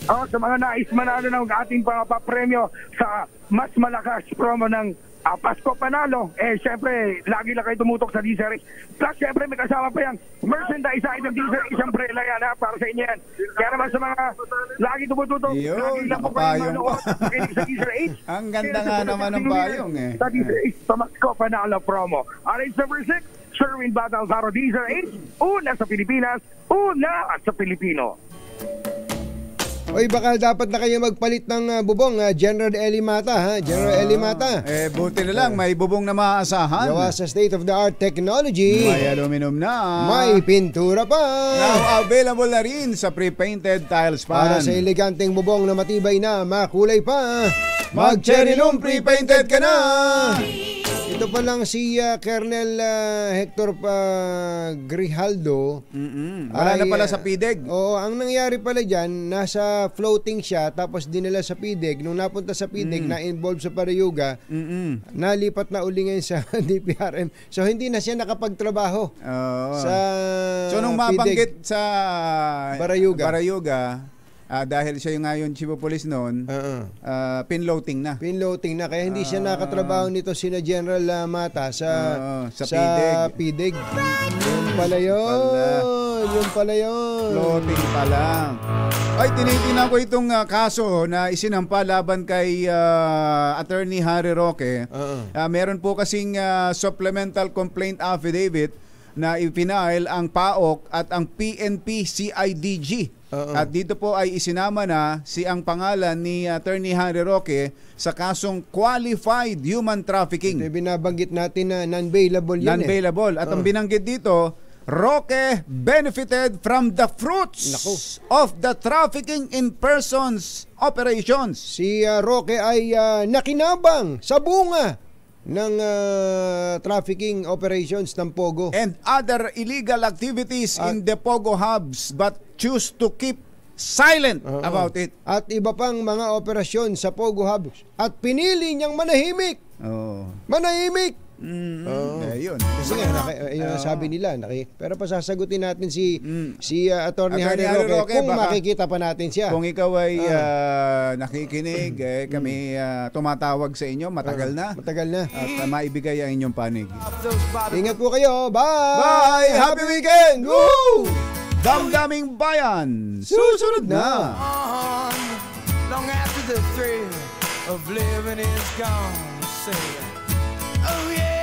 sa mga nais manalo ng ating papremyo sa mas malakas promo ng Pasko Panalo, syempre, lagi lang kayo tumutok sa DZRH. Plus, syempre, may kasama pa yan merchandise item DZRH, umbrella yan, para sa inyo yan. Kaya naman sa mga lagi tumututok, lagi lang po kayo manood sa DZRH. Ang ganda nga naman ng payong Sa DZRH, sa Pasko Panalo promo. RH number 6, Sherwin Batalzaro DZRH, una sa Pilipinas, una sa Pilipino. Oy, baka dapat na kayo magpalit ng bubong, General Eli Mata, General Eli Mata. Buti na lang, may bubong na maaasahan. Gawa sa state-of-the-art technology. May aluminum na. May pintura pa. Now available na rin sa pre-painted tiles pan. Para sa eleganteng bubong na matibay na, makulay pa. Mag-cherry loom pre-painted ka na. Ito pa lang si Colonel Hector Grijaldo. Wala na pala sa PIDEG. Oo, ang nangyari pala dyan, nasa floating siya, tapos dinala sa PIDEG. Nung napunta sa PIDEG, na-involve sa Parayuga, nalipat na uli ngayon sa DPRM. So, hindi na siya nakapagtrabaho sa So, nung mabanggit sa Parayuga, dahil siya yung ngayon chief of police noon, pinloating na. Pinloating na. Kaya hindi siya nakatrabaho nito sina General Mata sa PIDEG. Yung pala yun. Floating pa lang. Ay, tinitingnan ko itong kaso na isinampa laban kay Attorney Harry Roque. Meron po kasing supplemental complaint affidavit na ipinail ang PAOK at ang PNP-CIDG. At dito po ay isinama na ang pangalan ni Attorney Harry Roque sa kasong qualified human trafficking. Ito binabanggit natin na non-bailable yan. Non-bailable. At ang binanggit dito, Roque benefited from the fruits of the trafficking in persons operations. Si Roque ay nakinabang sa bunga ng trafficking operations ng Pogo and other illegal activities in the Pogo hubs, but choose to keep silent about it. At iba pang mga operasyon sa Pogo hubs at pinili niyang manahimik. Manahimik. Yun. Kasi yun sabi nila, pero pasasagutin natin si Attorney Harry Roque kung makikita pa natin siya. Kung ikaw ay nakikinig, kami tumatawag sa inyo matagal na. At maibigay ang inyong panig. Ingat po kayo. Bye! Bye! Happy weekend! Woo! Damdaming Bayan, susunod na. Long after the thrill of living is gone, say, oh yeah.